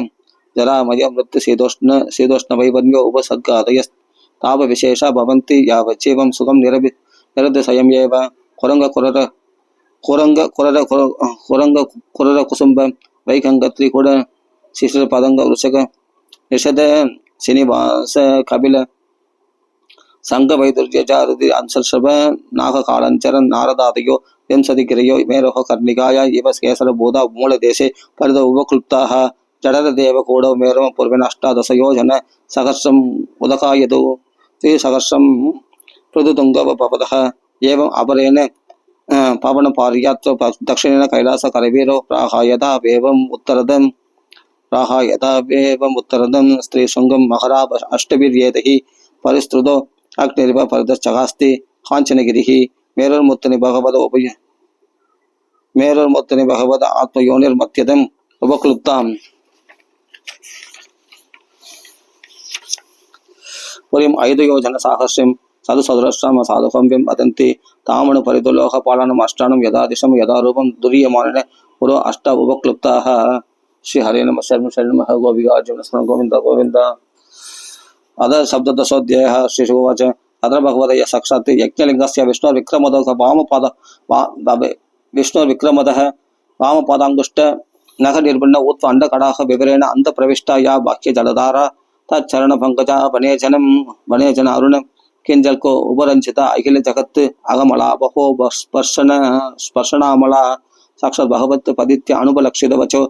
जरामय मृत्युशीतोष्ण वैवर्ण्यो उपसर्गादयस्तावविशेषा भवन्ति। यावच्चैवं सुखं निरतिशयम् एव कुरंग कुसुम्ब वैकंगत्रिकुड शिशिरपदंग वृषक निषद श्रीनिवास कपिल संघ वैदुर्य जारुदि अंशर्षभ नागकालंचरन नारदादयो विंशतिगिरयो मेरोह कर्णिकाया इव केसर बोधा मूलदेशे परिद उपक्लुप्ताः जडरदेव कूडौ मेरव पूर्वेण 18 योजन सहस्रम् उदकायतु त्रिसहस्रं पृथुतुङ्गवपदः। एवं अपरेण पवनपार्यात् दक्षिणेन कैलास करवीरो प्राहायतावेवम् उत्तरदं स्त्रीशृङ्गं महराभ अष्टभिर्येतैः परिस्तृतो अग्निरिव परदश्चगास्ति काञ्चनगिरिः मेरुर्मुत्तनि भगवद आत्मयोनिर्मत्यदम् उपक्लुप्ताम् पुरीम् 5 योजन साहस्रं सदसदृष्टम साधुकम्यं वदन्ति तामनु परितुलोह पालनम् अष्टानं यदा दिशं यदा रूपं दुरीयमानने पुरो अष्ट उपक्लुप्ताः श्री हरे नमः शरणं शरणं गोविगार्जुन स्मरण गोविंद गोविंद अद शब्द दशोध्यायः श्री शुभवाच अत्र भगवदय साक्षात् यज्ञलिङ्गस्य विष्णुर्विक्रमदः विष्णुर्विक्रमदः वामपादाङ्गुष्ठ नख निर्बन्ध उत्व अंडकडाह विवरेण अंत प्रविष्टा या वाक्य जलधारा तरण पंकजा वनेजन अरुण किंजल को उपरंचिता अखिल जगत अगमला बहो स्पर्शनामला साक्षात भगवत पदित्य अनुपलक्षित वचो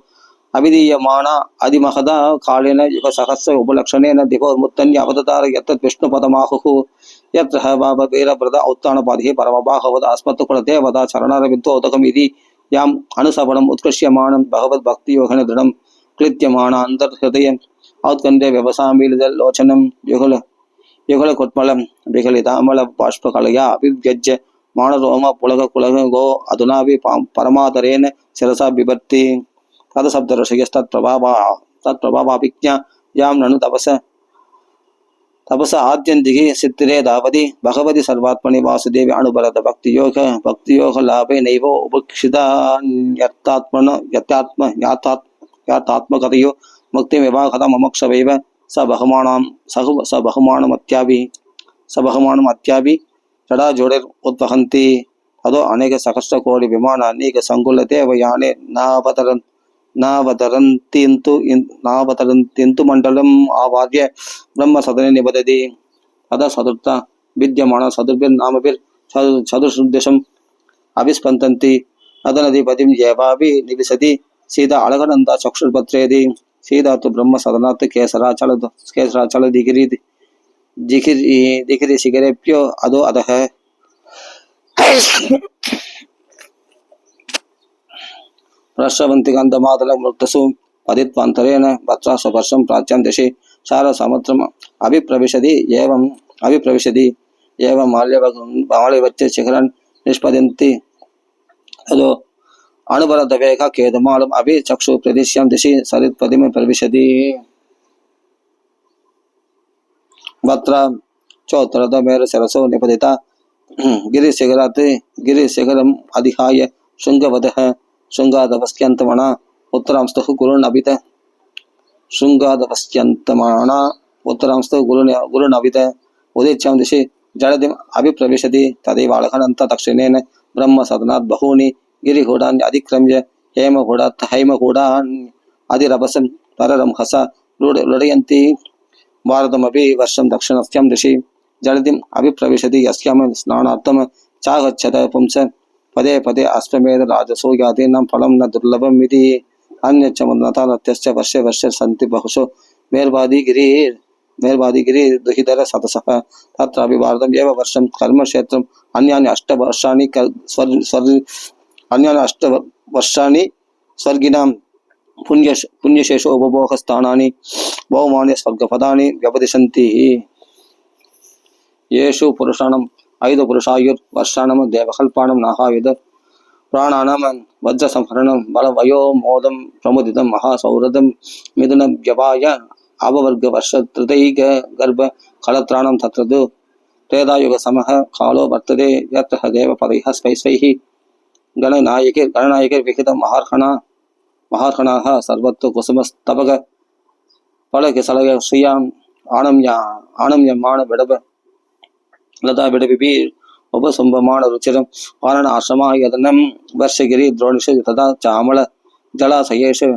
अभिधीयमान अधिमहद कालेन युग सहस्र उपलक्षणेन दिवोर्मुत्तन्य अवतार यत्तत् विष्णुपदमाहुः यत्र बाब वीरव्रत औत्तानपादिः परमबाहवद अस्मत्कुलदेवता चरणारविन्दोदकमिति याम् अनुसवणम् उत्कृष्यमाणं भगवद् भक्तियोगेन दृढं क्लिद्यमान अन्तर्हृदयम् औत्कण्ठे व्यवसामीलितलोचनं युगलकुट्मलं विगलितामल बाष्पकलया अभिव्यज्य मानरोम पुलग कुलग गो अधुनापि परमादरेण शिरसा बिभर्ति तत्प्रभावाभिज्ञा यां ननु तपस आद्यन्तिः सिद्धिरे दावति भगवति सर्वात्मनि वासुदेवी अणुबलद भक्तियोग लाभे नैव उपक्षिता यात्मकतयो मुक्तिमिवाहत ममक्षवैव स बहुमानमत्यापि चड़ा जोड़े उत्वहन्ति अदो अनेक सहस्र कोटि विमान अनेक संकुल देवयाने नावतरन्तिन्तु मंडलम आवाद्य ब्रह्म सदने निबदति अद सदुर्थ विद्यमान चतुर्दशम् अभिस्पन्दन्ति अदनधिपतिं येवापि निविशति सीता अलगनन्दा चक्षुर्पत्रेदि सीता तो ब्रह्म सदनात् केसराचल दिगिरि शिखरेभ्यो अदो अधः प्रश्रवन्ति गन्धमादल मृक्तसु पतित्वान्तरेण वत्सासवर्षं प्राच्यां दिशि सारसमुद्रम् अभिप्रविशति एवं माल्यवच्च शिखरन् निष्पद्यन्ति अदो अणुबलदवेग केदमालम् अभि चक्षु प्रदिश्यां दिशि सरित्पदिं प्रविशति वत्र चोत्तरदमेर शिरसो निपतिता गिरिशिखरम् अधिहाय शृङ्गवदः शृङ्गादवस्यन्तमणा उत्तरांस्तः गुरुनभित उदीच्यां दिशि जलधिम् अभिप्रविशति तदैव अलघनन्त दक्षिणेन ब्रह्म सदनात् बहूनि गिरिहूडान् अतिक्रम्य हैमकूडान् अधिरभसं तररं हस लुडयन्ति भारतमपि वर्षं दक्षिणस्यां दिशि जलधिम् अभिप्रविशति यस्यां स्नानार्थं चागच्छत पुंस पदे पदे अश्वमेध राजसूयादीनां फलं न दुर्लभम् इति अन्यच्च नतानत्यश्च वर्षे वर्षे सन्ति बहुषु मेर्वादिगिरि दुहितर सतसः तत्रापि भारतम् एव वर्षं कर्मक्षेत्रम् अन्यानि 8 वर्षाणि स्वर्गिणां पुण्यशेषो उपभोगस्थानानि बहुमानि स्वर्गपदानि व्यपदिशन्ति येषु पुरुषाणां 5 पुरुषायुर्वर्षाणां देवकल्पाणां नाहायुध प्राणानां वज्रसंहरणं बलवयो मोदं प्रमुदितं महासौरदं मिथुनव्यवाय अववर्गवर्षत्रदैक गर्भ कलत्राणं तत्र त्रेधायुगसमः कालो वर्तते यत्र देवपदैः स्वैः गणनायकैर्विहितं महार्हणाः सर्वत्र कुसुमस्तबक फलकिसलश्रियाम् आणम्यमाण विडब लता विडबिभिः उपसुम्भमाण रुचिरं वारण आश्रमः यदनं वर्षगिरि द्रोणिषु तथा चामल जलाशयेषु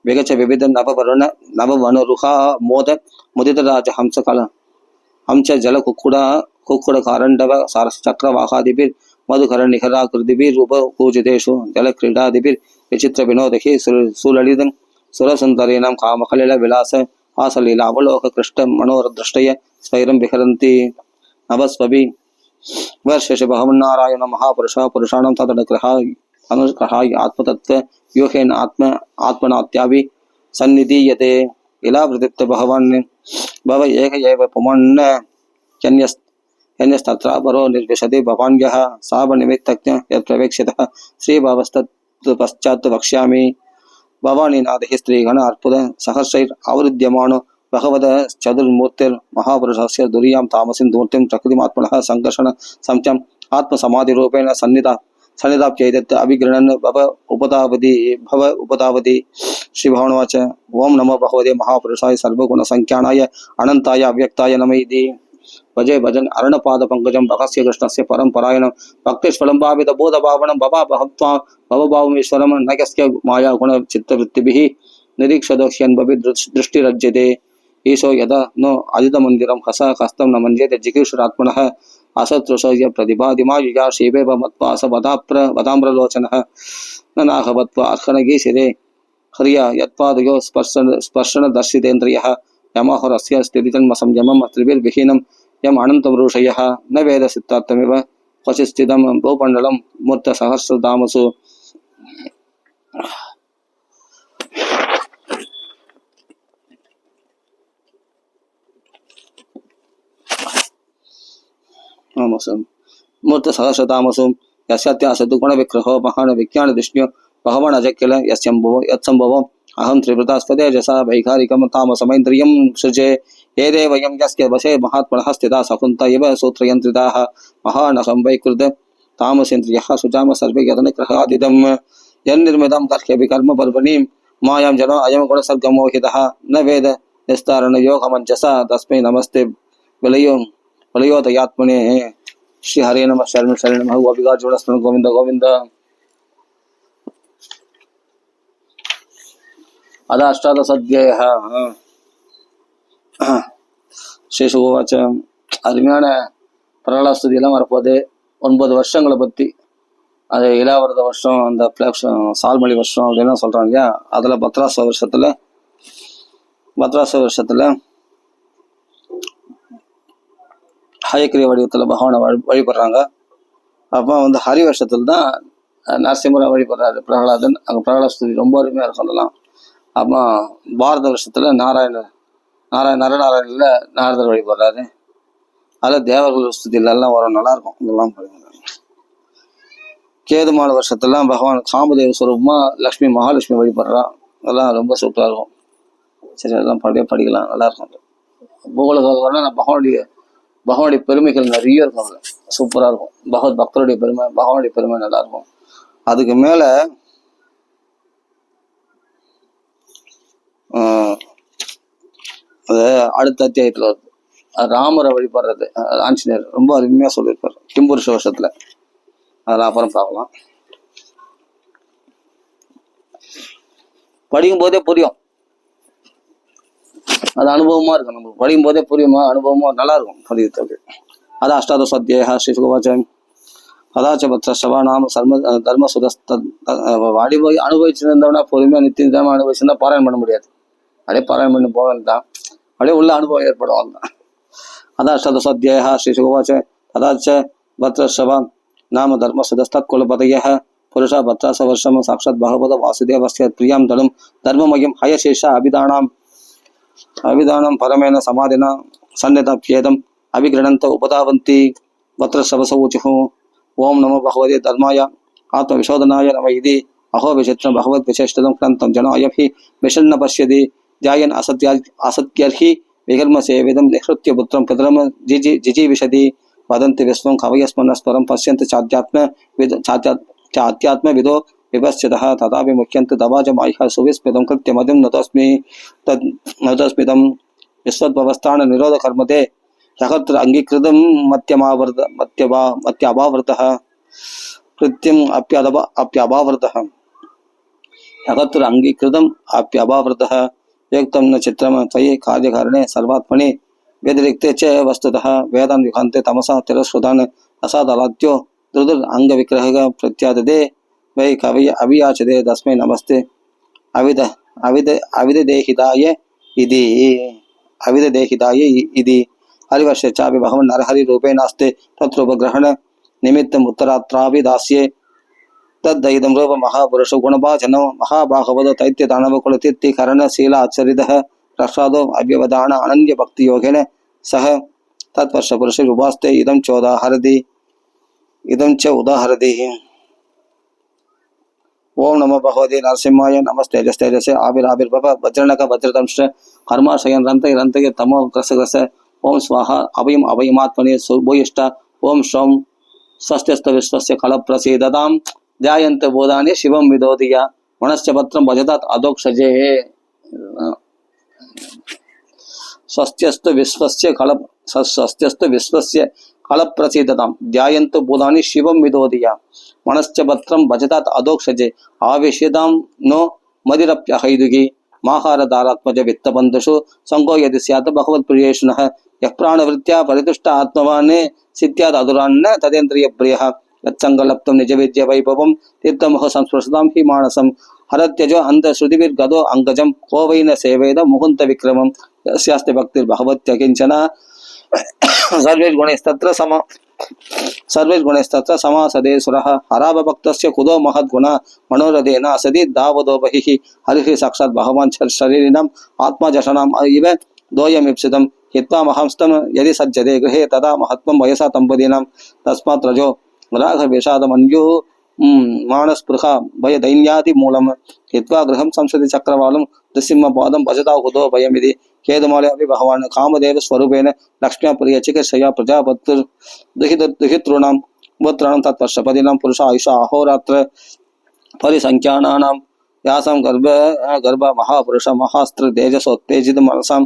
विगच विविध नववनुरुहा मोद मुदितराज हंस जल कुक्कुड़ कारण्डव सारस चक्रवाहादिभिर् मधुकर निखराकृतिभिर् उपपूजितेषु जलक्रीडादिभिर्विचित्र विनोदैः सुललितं सुरसुन्दरीणां कामकलिल विलास हासलीला अवलोक कृष्ण मनोरदृष्टय स्वैरं विहरन्ति नभस्वभि वर्षेषु भगवन्नारायण महापुरुषः पुरुषाणां तदनुग्रहाय आत्मतत्त्व व्यूहेन आत्मनात्यापि सन्निधीयते इलावृत्य भगवान् भव एक एव पुमन्न यन्यस्तत्र परो निर्विशति भवान्यः सावनिमित्तज्ञ यत्प्रवेक्षितः श्रीभावस्तत् पश्चात् वक्ष्यामि। भवानीनादिः स्त्रीगण अर्पुद सहस्रैर् आवृद्यमानो भगवद चतुर्मूर्तिर्महापुरुषस्य दुर्यां तामसीं धूर्तिं प्रकृतिमात्मनः संकर्षण संत्यम् आत्मसमाधिरूपेण सन्निधाप्यैतत् अभिगृह्णन् भव उपतावति श्री भगवानुवाच ओं नमो भगवते महापुरुषाय सर्वगुणसंख्यानाय अनंताय अव्यक्ताय नमः इति। भजे भजन अरणपाद पंकजं भगस्य कृष्णस्य परम परायणं भक्तिष्फलं भावित बोधभावनं भवाभक्त्वा भवभावमीश्वरं न कस्य माया गुण चित्तवृत्तिभिः निरीक्षदोक्ष्यन्भवि दृष्टिरज्यते। ईशो यदा नो अजितमन्दिरं हस हस्तं न मन्यते जिगीषुरात्मनः असत्रुषय प्रतिभादिमा युजा शिवेव मत्वा स वदाम्रलोचनः न नाहवत्वा अर्हणगीशिरे हर्या यत्पादयो स्पर्शन दर्शितेन्द्रियः यमोहरस्य स्थितिजन्म संयमं त्रिभिर्विहीनं यम अनन्तमरुषयः न वेद सिद्धार्थमिव क्वचित् स्थितं भूपण्डलं मूर्तसहस्रधामसु। मूर्तसहस्रधामसु यस्यात्यासतु गुणविग्रहो महान विज्ञानदृष्ण्यो भगवान् अजकिल यत्सम्भवो अहं त्रिवृतास्पदे जसा वैखारिकं तामसमैन्द्रियं सृजे एते वयं यस्य वशे महात्मनः स्थिता सकुन्त इव सूत्रयन्त्रिताः महानहं वैकृत तामसेन्द्रियः सुजाम सर्वे यतनग्रहादिदं यन्निर्मितं कर्ह्यभिकर्म पर्वणीं मायां जनो अयं गुणसर्गमोहितः न वेद निस्तारणयोगमञ्जसा तस्मै नमस्ते विलयोदयात्मने। श्री हरे नमः शरण शरण नमः गोपिकाजोड़स्मरण गोविंद गोविंद। अद अष्टादशाध्यायः சேஷுவாச்ச அருமையான பிரகலாஸ்துதியெல்லாம் வரப்போது 9 வருஷங்களை பற்றி அது இலாவரத வருஷம் அந்த சால்மொழி வருஷம் அப்படின்லாம் சொல்கிறாங்க இல்லையா. அதில் பத்ராச வருஷத்தில் ஹயக்கிரிய வடிவத்தில் பகவானை வழிபடுறாங்க. அப்போ ஹரி வருஷத்தில் தான் நரசிம்மரை வழிபடுறாரு பிரகலாதன். அங்கே பிரகலாஸ்துதி ரொம்ப அருமையாக சொல்லலாம். அப்போ பாரத வருஷத்தில் நரநாராயணில் நாரதர் வழிபடுறாரு. அதில் தேவர்கள் ஸ்துதியிலெல்லாம் வரும், நல்லாயிருக்கும். இதெல்லாம் பாருங்க. கேதுமான வருஷத்துலாம் பகவான் காமதேவ ஸ்வரூபமாக லக்ஷ்மி மகாலட்சுமி வழிபடுறான். அதெல்லாம் ரொம்ப சூப்பராக இருக்கும். சரி, அதெல்லாம் படிக்கலாம், நல்லாயிருக்கும். பூகோள பகவானுடைய பெருமைகள் நிறைய இருக்கும். அதில் சூப்பராக இருக்கும். பக்தருடைய பெருமை, பகவானுடைய பெருமை நல்லாயிருக்கும். அதுக்கு மேலே அது அடுத்த அத்தியாயத்தில் வருது. ராமரை வழிபடுறது ஆஞ்சநேயர் ரொம்ப அருமையாக சொல்லியிருப்பார் கிம்புருஷ வருஷத்தில். அதெல்லாம் அப்புறம் பார்க்கலாம். படிக்கும் போதே புரியும், அது அனுபவமாக இருக்கும். நம்மளுக்கு படிக்கும் போதே புரியுமா, அனுபவமாக நல்லா இருக்கும் படிக்கிறது. அது அஷ்டாதசாத்தியாய ஸ்ரீசுகவாச்சன் அதாச்ச பத்ரஸ்ரவா நாம தர்மசுதஸ்த அனுபவிச்சிருந்தோம்னா பொறுமையாக நித்தியமாக அனுபவிச்சிருந்தா பாராயணம் பண்ண முடியாது. அப்படியே பாராயணம் பண்ணி போக வேண்டாம், அப்படியே உள்ள அனுபவம் ஏற்படும். அதுதான் அதான் அஷ்டாதசாத்தியாய ஸ்ரீசுகவாச்ச அதாச்ச பத்ரஸ்ரவா नाम धर्मसुदस्तत्कुलपतयः पुरुषा भद्रास वर्षम साक्षात् भगवत वासुदेवस्य प्रियं धनुं धर्ममयं हयशेष अभिधानं परमेण समाधिना सन्निधाप्येदम् अभिगृह्णन्त उपधावन्ति भद्रश्रवसौचुः ओं नमो भगवते धर्माय आत्मविशोधनाय नमः इति अहो विचित्रं भगवद्विशेषितं क्रान्तं जनायभि विषन्न पश्यति ध्यायन् असत्यार्हि विकर्मसेविदं निहृत्य पुत्रं पितरं जिजीविषति वदन्ति विश्वं कवयस्मन्नस्परं पश्यन्ति चात्यात्म विदो विपश्चितः तथापि मुख्यन्ति दवाजमायः सुविस्मितं कृत्यमतिं नतस्मितं विश्वद्भवस्थान निरोधकर्मते ह्यत्र अङ्गीकृतं मत्याभावृतः कृत्यम् अप्यभावृतः ह्यत्र अङ्गीकृतम् अप्यभावृतः युक्तं न चित्रं त्वयि कार्यकारणे सर्वात्मनि व्यतिरिक्ते च वस्तुतः वेदान् विहान्ते तमसा तिरस्कृतान् असादलाद्यो दुर्दुर् अङ्गविग्रहः प्रत्याददे वै कवि अभियाचते तस्मै नमस्ते अविददेहिताय इति हरिवर्षे चापि भगवन् नरहरिरूपेणास्ते तत्रूपग्रहण निमित्तम् उत्तरात्रापि दास्ये तद्दैदं रूप महापुरुष गुणभाजनो महाबाहवद दैत्यदानवकुलतीर्थीकरणशील आचरितः प्रसादो अव्यवधान अनन्य भक्ति योगेन सह तत्वर्ष पुरुष उपास्ते इदं च उदाहरति ओम नमो भगवते नरसिंहाय नमस्तेजस्तेजसे आविर्भव वज्रनक वज्रदंश कर्माशयन रंतय तमो ग्रस ओम स्वाहा अभयमात्मने भूयिष्ठ ओम श्रौम स्वस्त्यस्त विश्वस्य कल प्रसीदतां ध्यायन्त बोधानि शिवं विदोदिय मनश्च पत्रं भजतात अधोक्षजे स्वस्त्यस्त विश्वस्य कल प्रसीदतां ध्यायन्त बोधानि शिवं विदोदिय मनश्च पत्रं भजतात अधोक्षजे आवेश्यतां नो मदिरप्यहैदुगी माहारदारात्मज वित्तबन्धुषु संगो यदि स्यात् भगवत्प्रियेषुनः यः प्राणवृत्त्या परितुष्ट आत्मवान् सिद्ध्यात् अधुरान्न तदेन्द्रिय प्रियः यत्सङ्गलप्तं निजविद्य वैभवं तीर्थमह संस्पृशतां हि मानसं हरत्यजो अन्धश्रुतिभिर्गदो अङ्गजं को वै न सेवेद मुकुन्द विक्रमं यस्यास्ति भक्तिर्भगवत्य किञ्चन सर्वैर्गुणैस्तत्र समासदेसुरः हराभक्तस्य कुतो महद्गुण मनोरथेन सदि दावदो बहिः हरिः साक्षात् भगवान् शरीरिणम् आत्मजशनाम् इव दोयमीप्सितं हित्वा महंस्तं यदि सज्जते गृहे तदा महत्त्वं वयसा दम्पतीनां तस्मात् रजो राघवेषादमन्युः मानस्पृहा भयदैन्यादिमूलं हित्वा गृहं संसदि चक्रवालं नृसिंहपादं भजता कुतो भयमिति केतुमाले अपि भगवान् कामदेव स्वरूपेण लक्ष्म्या प्रिय चिकित्सया प्रजापतिर्दुहितॄणां पुत्राणां तत्वर्षपदीनां पुरुष आयुषा अहोरात्र परिसंख्यानानां यासां गर्भ महापुरुष महास्त्र तेजसोत्तेजित मनसां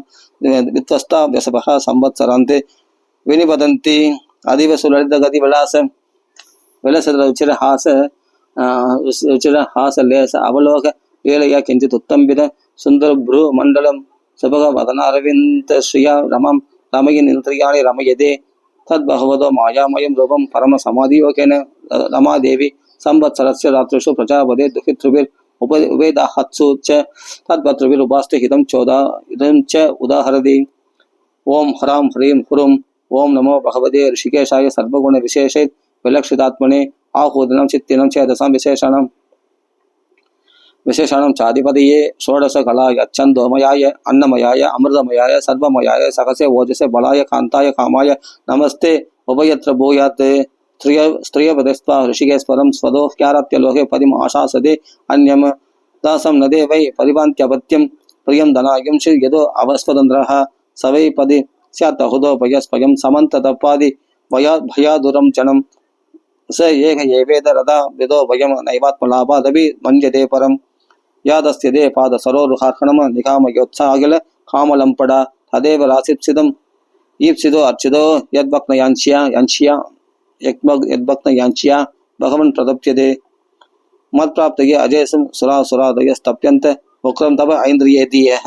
वित्वस्ता व्यसभः संवत्सरान्ते विनिपतन्ति अदिव सुललित गति विलास रुचिरहास लेस अवलोक वेलया किंचित उत्तंबित सुंदर भ्रू मंडलम सबग वदनारविंद श्रिया रमं रमयि निंत्रियाणि रमयदे तद्भगवतो मायामयं रूपं परम समाधियोगेन रमादेवी संवत्सरस्य रात्रिषु प्रजापदे दुहितृभिर् उभेदाहत्सु च तद्भद्रभिरुपास्ते इदं च उदाहरति ओम ह्रां ह्रीं हुरुं ओम नमो भगवते ऋषिकेशाय सर्वगुण विशेषे विलक्षितात्मने आहूदनं चित्तिनं चेतसां विशेषणं चाधिपतये षोडश कलाय छन्दोमयाय अन्नमयाय अमृतमयाय सर्वमयाय सहसे ओजसे बलाय कांताय कामाय नमस्ते उभयत्र भूयात् स्त्रियपदस्त्वा ऋषिकेश्वरं स्वदो ह्यारत्यलोके पदिम् आशासदे अन्यं दासं नदे वै परिवान्त्यपत्यं प्रियं धनायं श्री यदो अवस्वतन्त्रः स वै पदि स्यात् अहुदो भयस्वयं समन्ततपादि भयादुरं जनम् स एक एवेद रदा विदो भयं नैवात्मलाभादपि मन्यते परं यादस्यदे पाद सरोरुहार्हणं निकामयोत्साहिल कामलम्पड तदेव रासिप्सितं ईप्सितो अर्चितो यद्भक्तयाञ्छिया भगवन् प्रदप्यते मत्प्राप्तये अजयसं सुरादयस्तप्यन्त वक्रं तव ऐन्द्रियेतियः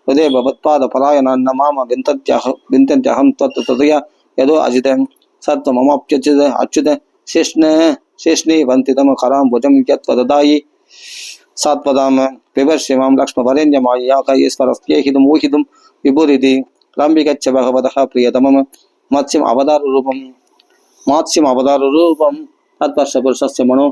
तदेव भवत्पादपरायणान् माम विन्तत्यहं त्वत्ततया यदो अजितं सत्त्वमप्यच्युत अच्युत शेष्णे वन्तितं कराम्बुजं यत्वददायि सात्वदां विवर्ष्यमां लक्ष्मवरेण्यमायया ईश्वरस्येहितं ऊहितं विभुरिति रम्भिगच्छ भगवतः प्रियतमं मत्स्यम् अवताररूपं तत्वर्षपुरुषस्य मनो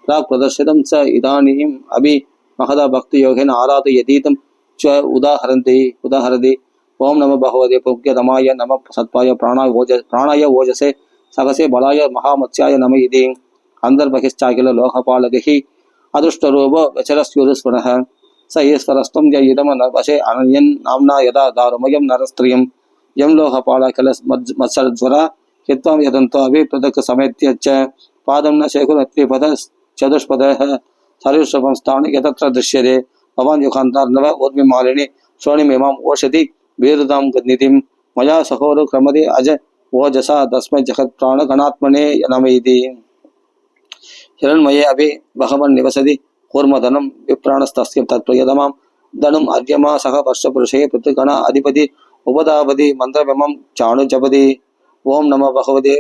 प्राक् प्रदर्शितं च इदानीम् अभि महदा भक्तियोगेन आराधयतीतं च उदाहरति ओम नमो भगवते पुग्यतमाय नमः सत्पाय प्राणाय ओजसे सहसे बलाय महामत्स्याय नमः इति अंतर्बहिश्चाखिल लोकपालकैः अदृष्टरूपो वचरस्युरुस्वनः स ईश्वरस्त्वं य इदं वशे अनन्यन् नाम्ना यदा दारुमयं नरस्त्रियं यं लोकपालकिल मत्सरज्वरा हित्वां यदन्तो अभिपृथक् समेत्य च पादं न शेकुरत्रिपद चतुष्पदः सर्वशुभं स्थाने यतत्र दृश्यते भवान् युगान्तार्नव ऊर्मिमालिनी श्रोणिमिमाम् ओषधि वीरदां गन्नितिं मया सहोरु क्रमदे अज ओजसा तस्मै जगत्प्राणगणात्मने नमः इति हिरण्मये अभि भगवन् निवसति कूर्मधनं विप्राणस्तस्य तत्प्रियतमां धनुम् अर्यमा सह वर्षपुरुषे पितृगण अधिपति उपदापति मन्त्रमिमं चाणुजपति ओम नमो भगवते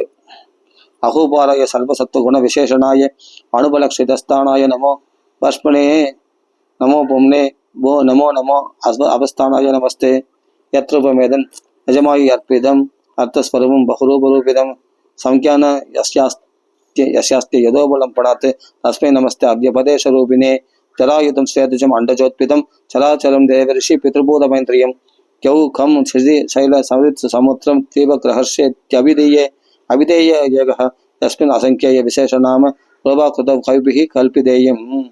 अहूपाराय सर्वसत्त्वगुणविशेषणाय अणुबलक्षितस्थानाय नमो वर्ष्मणे नमो पुम्ने भो नमो अवस्थानाय नमस्ते यत्रूपमेदं यजमायि अर्पितम् अर्थस्वरूपं बहुरूपरूपितं संख्यान यस्यास्ति यदोबलं पणात् तस्मै नमस्ते अभ्यपदेशरूपिणे जलायुधं श्वेतजम् अण्डजोत्पितं चलाचलं देवर्षि पितृभूतमैन्द्रियं क्यौ कम क्षिति शैल समित समुद्रम तीव्र ग्रहस्यत्यभिधेये अभिधेय यगः यस्मिन् असंख्येय विशेष नाम लोभाकृत कविभिः कल्पितेयम्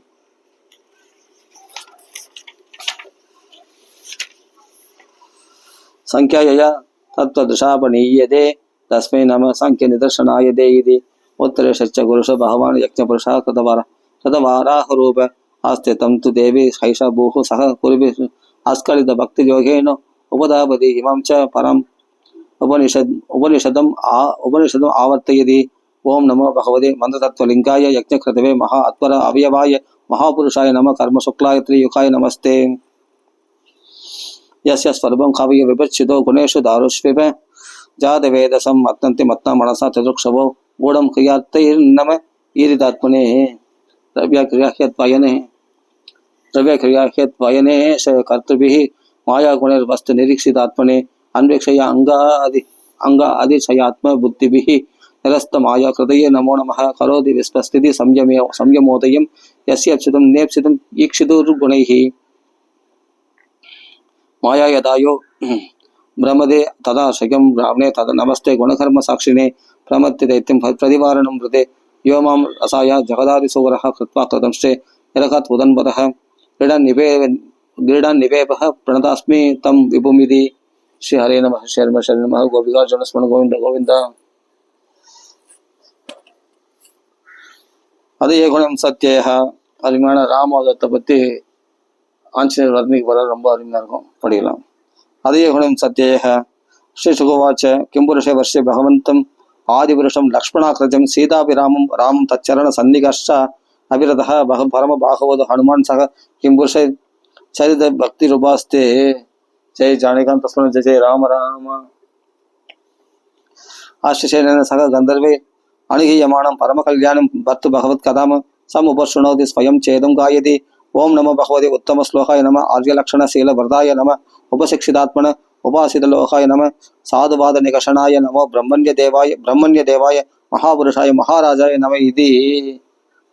संख्यायया तत्त्वदृशापनीयते तस्मै नमः संख्य निदर्शनाय दे इति उत्तरे षच्च गुरुष भगवान् यज्ञपुरुषः कृतवाराह रूप आस्ते तं तु देवी सैषा भूः सह कुरुभिः आस्कलित भक्ति योगेन उपधापति इमं च परम् उपनिषदम् आवर्तयति ओम नमो भगवते मंत्रतत्त्वलिंगाय यज्ञकृतवे महा अत्पर अवयवाय महापुरुषाय नमः कर्म शुक्लाय त्रियुगाय नमस्ते यस्य सर्वं काव्य विपच्चितो गुणेषु दारुष्विप जातवेदसं मत्तन्ति मत्ता मनसा चतुक्षवो गूढं क्रियात्तैर्नम ईरितात्मने द्रव्यक्रियाह्यत्वयने स कर्तृभिः मायागुणैर्वस्तु निरीक्षितात्मने अन्वेक्षया अंगादिशयात्म बुद्धिभिः निरस्त माया हृदये नमो नमः करोति विस्पस्थिति संयमोदयं यस्य अच्युतं नेप्सितं ईक्षितुर्गुणैः माया यदायो ब्रह्मदे तदा शयं ब्राह्मणे तदा नमस्ते गुणकर्म साक्षिणे प्रमत्ति दैत्यं प्रतिवारणं हृदे यो मां रसाय जगदादिसुवरः कृत्वा कृतंश्चे निरखत् उदन्वतः क्रीडान्निवेपः प्रणतास्मि तं विभुमिति श्री हरे नमः शर्म शरण नमः गोपिकार्जुन स्मरण गोविंद गोविंद அதே குணம் சத்தியः அருமையான ராமோதத்தை பற்றி ஆஞ்சநேயர் வர்ணிக்கு வர ரொம்ப அருமையாக இருக்கும் படிக்கலாம் அதே குணம் சத்தியः ஸ்ரீ சுகவாச்ச கிம்புருஷே வர்ஷே பகவந்தம் ஆதிபுருஷம் லக்ஷ்மணாக்கிருஜம் சீதாபிராமம் ராமம் தச்சரண சன்னிகர்ஷ अविरतः परम बाहवोद हनुमान सह किंपुरुष चरित भक्ति रूपास्ते जय जानेकांत स्मरण जय जय राम राम आश्चर्येण सह गंधर्वे अणुहीयमानं परम कल्याणं भर्तु भगवत कथाम समुपशृणोति स्वयं चेदं गायति ओम नमो भगवते उत्तम श्लोकाय नमः आर्यलक्षण शील वरदाय नमः उपशिक्षितात्मन उपासित लोकाय नमः साधुवाद निकषणाय नमो ब्रह्मण्य देवाय महापुरुषाय महाराजाय नमः इति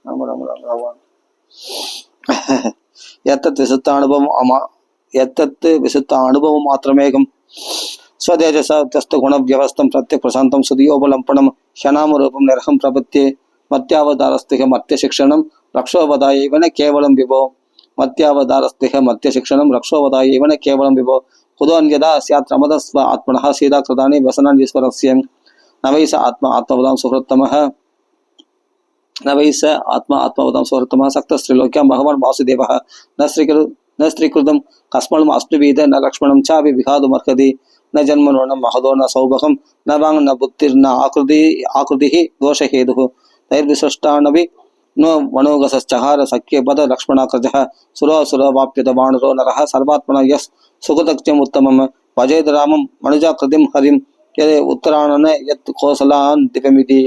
राम राम राम राम यत्तत् विशुद्ध अनुभवं मात्रमेकं स्वतेजसा तस्त गुण व्यवस्थं प्रत्यक् प्रशांतं सुदियोपलंपनं क्षणामरूपं निरहं प्रपत्ये मत्यावतारस्तिह मत्य शिक्षणं रक्षोवदायैव न केवलं विभो मत्यावतारस्तिह मत्य शिक्षणं रक्षोवदायैव न केवलं विभो कुतोऽन्यथा स्यात् रमतस्व आत्मनः सीधा कृतानि व्यसनानि ईश्वरस्य न वै स आत्मवदां सुहृत्तमः न वै स आत्मवदां सुहृत्तमः सक्तस्त्रिलोक्यां भगवान् वासुदेवः न स्त्रीकृतं कस्मलम् अष्टविध न लक्ष्मणं चापि विहातुमर्हति न जन्मनोनं महदो न सौभगं न वाङ् न बुद्धिर्न आकृतिः दोषहेतुः तैर्विसृष्टानपि न मनोगसश्चहार सख्यपद लक्ष्मणाकृजः सुरासुरवाप्यत वाणरो नरः सर्वात्मना यः सुकृतज्ञम् उत्तमं भजेद रामं मनुजाकृतिं हरिं यद् उत्तरायण यत् कौसलान् दिपमिति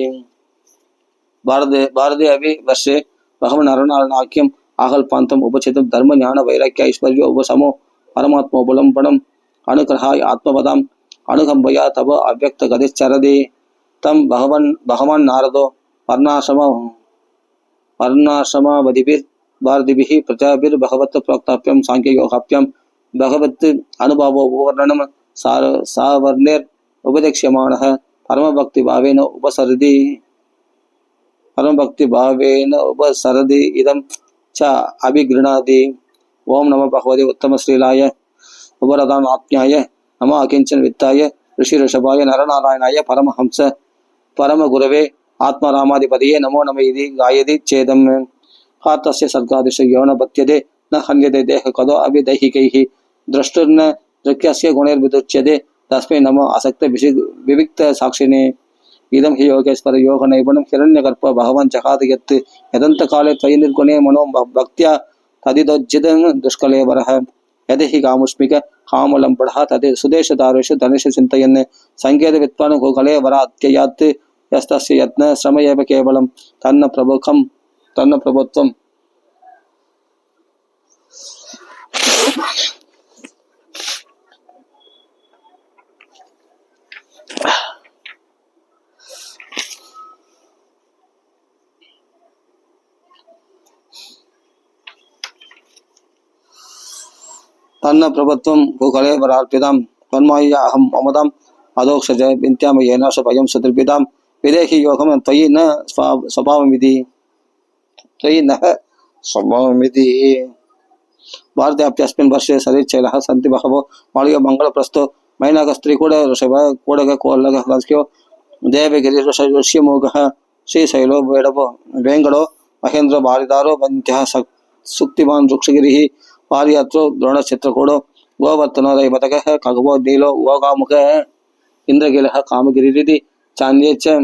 भारते अभी वर्षे भगवान अरुणाख्यम आहल्पान्तम उपचितम धर्म ज्ञान वैराग्य ऐश्वर्य उपशमो परमात्मोपलंबनम अनुग्रहाय आत्मवदाम अनुकंपया तब अव्यक्त गतिश्चरति तम भगवान नारदो वर्णाश्रमावधिभिः भारतीभिः प्रजाभिर्भगवत् प्रोक्ताभ्यं सांख्ययोगाभ्यां भगवत् अनुभवो वर्णनम सावर्णेर उपदेक्ष्यमाणः परमभक्तिभावेन उपसरति परम भक्ति भावेन उपसरति इदं च अभिगृह्णाति ओम नमो भगवते उत्तम श्रीलाय उपरदानात्म्याय नमो अकिंचन वित्ताय ऋषि ऋषभाय नरनारायणाय परमहंस परम गुरवे आत्मारामाधिपतये नमो नमः इति गायति चेदं हातस्य सर्गादिषु यो न बध्यते न हन्यते देह कदो अभिदैहिकैः द्रष्टुर्न दृक्यस्य गुणैर्विदुच्यते तस्मै नमो आसक्त विविक्त साक्षिणे इदं हि योगेश्वर योग नैपुण्यं हिरण्यगर्भ भगवान् जगाद यत् यदंत काले त्वयि निर्गुणे मनो भक्त्या तदिदोज्जितं दुष्कलेवरः यदि हि कामुष्मिक कामलंपडः तद् सुदेश दारेषु धनेश चिन्तयन् संकेत विद्वान् कलेवरात्ययात् यस्तस्य यत्न श्रम एव केवलं तन्न प्रभुत्वं तन्न प्रभुत्वं भूकले वरार्पितां तन्मायया अहं ममतां अदोक्षज विन्त्यामयेन स्वयं सत्रिपितां विदेहि योगं त्वयि न स्वभावमिति त्वयि न स्वभावमिति भारतीयाप्यस्मिन् वर्षे सरिच्छैलः सन्ति बहवो माळियो मङ्गलप्रस्थो मैनाकस्त्रीकूड ऋषभ कूडक कोल्लकस्क्यो देवगिरि ऋष्यमूगः श्रीशैलो वेडपो वेङ्गडो महेन्द्र बालिदारो वन्त्यः सुक्तिमान् वृक्षगिरिः पारियात्रो द्रोणचित्रकूडो गोवर्तनो दैवतकः खगवो नीलो वोगामुख इन्द्रगिलः कामगिरिरिति चान्ये च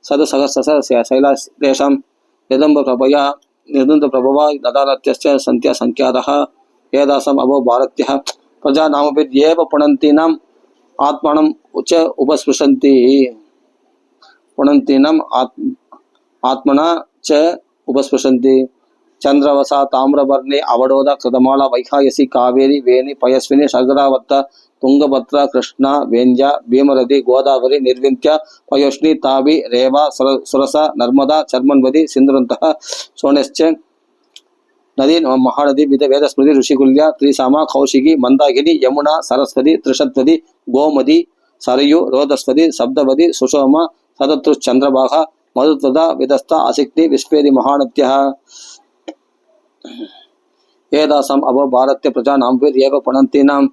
सदसहस्रस्य शैलास्तेषां यदम्बप्रभवा ददालत्यश्च सन्त्या संख्यातः वेदासम् अभो भारत्यः प्रजानामभिर्येव पुनन्तीनाम् आत्मानम् उच्च उपस्पृशन्ति पुनन्तीनाम् आत्मना च उपस्पृशन्ति चंद्रवसा ताम्रवर्णे अवडोद कृतमाला वैखायसी कावेरी वेणी पयस्विनी शर्करावर्ता तुंगभद्रा कृष्णा वेन्या भीमरथी गोदावरी निर्विन्त्य पयोष्णी तावी रेवा सुरसा नर्मदा चर्मन्वती सिन्धुरन्तः सोनेश्च नदी महानदी वेदस्मृति ऋषिकुल्या त्रिसामा कौशिकी मंदाकिनी यमुना सरस्वती त्रिशत्वती गोमती सरयू रोदस्वती सप्तवती सुषोमा सततृश्चंद्रभागा मधुत्वदा विदस्ता आसिक्ति विस्फेदि महानद्यः वेदासम् अभो भारत्य प्रजानामभिर्येव पुनन्तीनाम्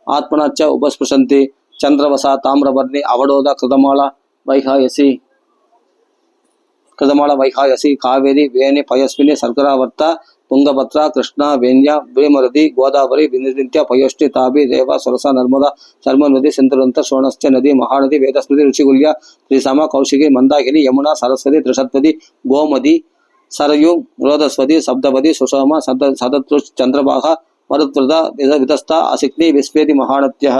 आत्मना च उपस्पृशन्ति चंद्रवसा ताम्रवर्णी अवडोद कृतमाला वैखायसी कावेरी वेणी पयस्विनी शर्करावर्ता तुंगभद्रा कृष्णा वेन्या भीमरथी गोदावरी विनिर्विन्त्य पयोष्णी ताभी रेवा सुरसा नर्मदा चर्मन्वती सिन्धुरन्तः सोनश्च नदी महानदी वेदस्मृति ऋषिकुल्या त्रिसामा कौशिकी मंदाकिनी यमुना सरस्वती त्रिशत्वती गोमती सरयू रोदस्वती सप्तवती सुषोमा सततृश्चंद्रभागा मरुत्वदा विदस्ता आसिक्ति विस्फेदि महानद्यः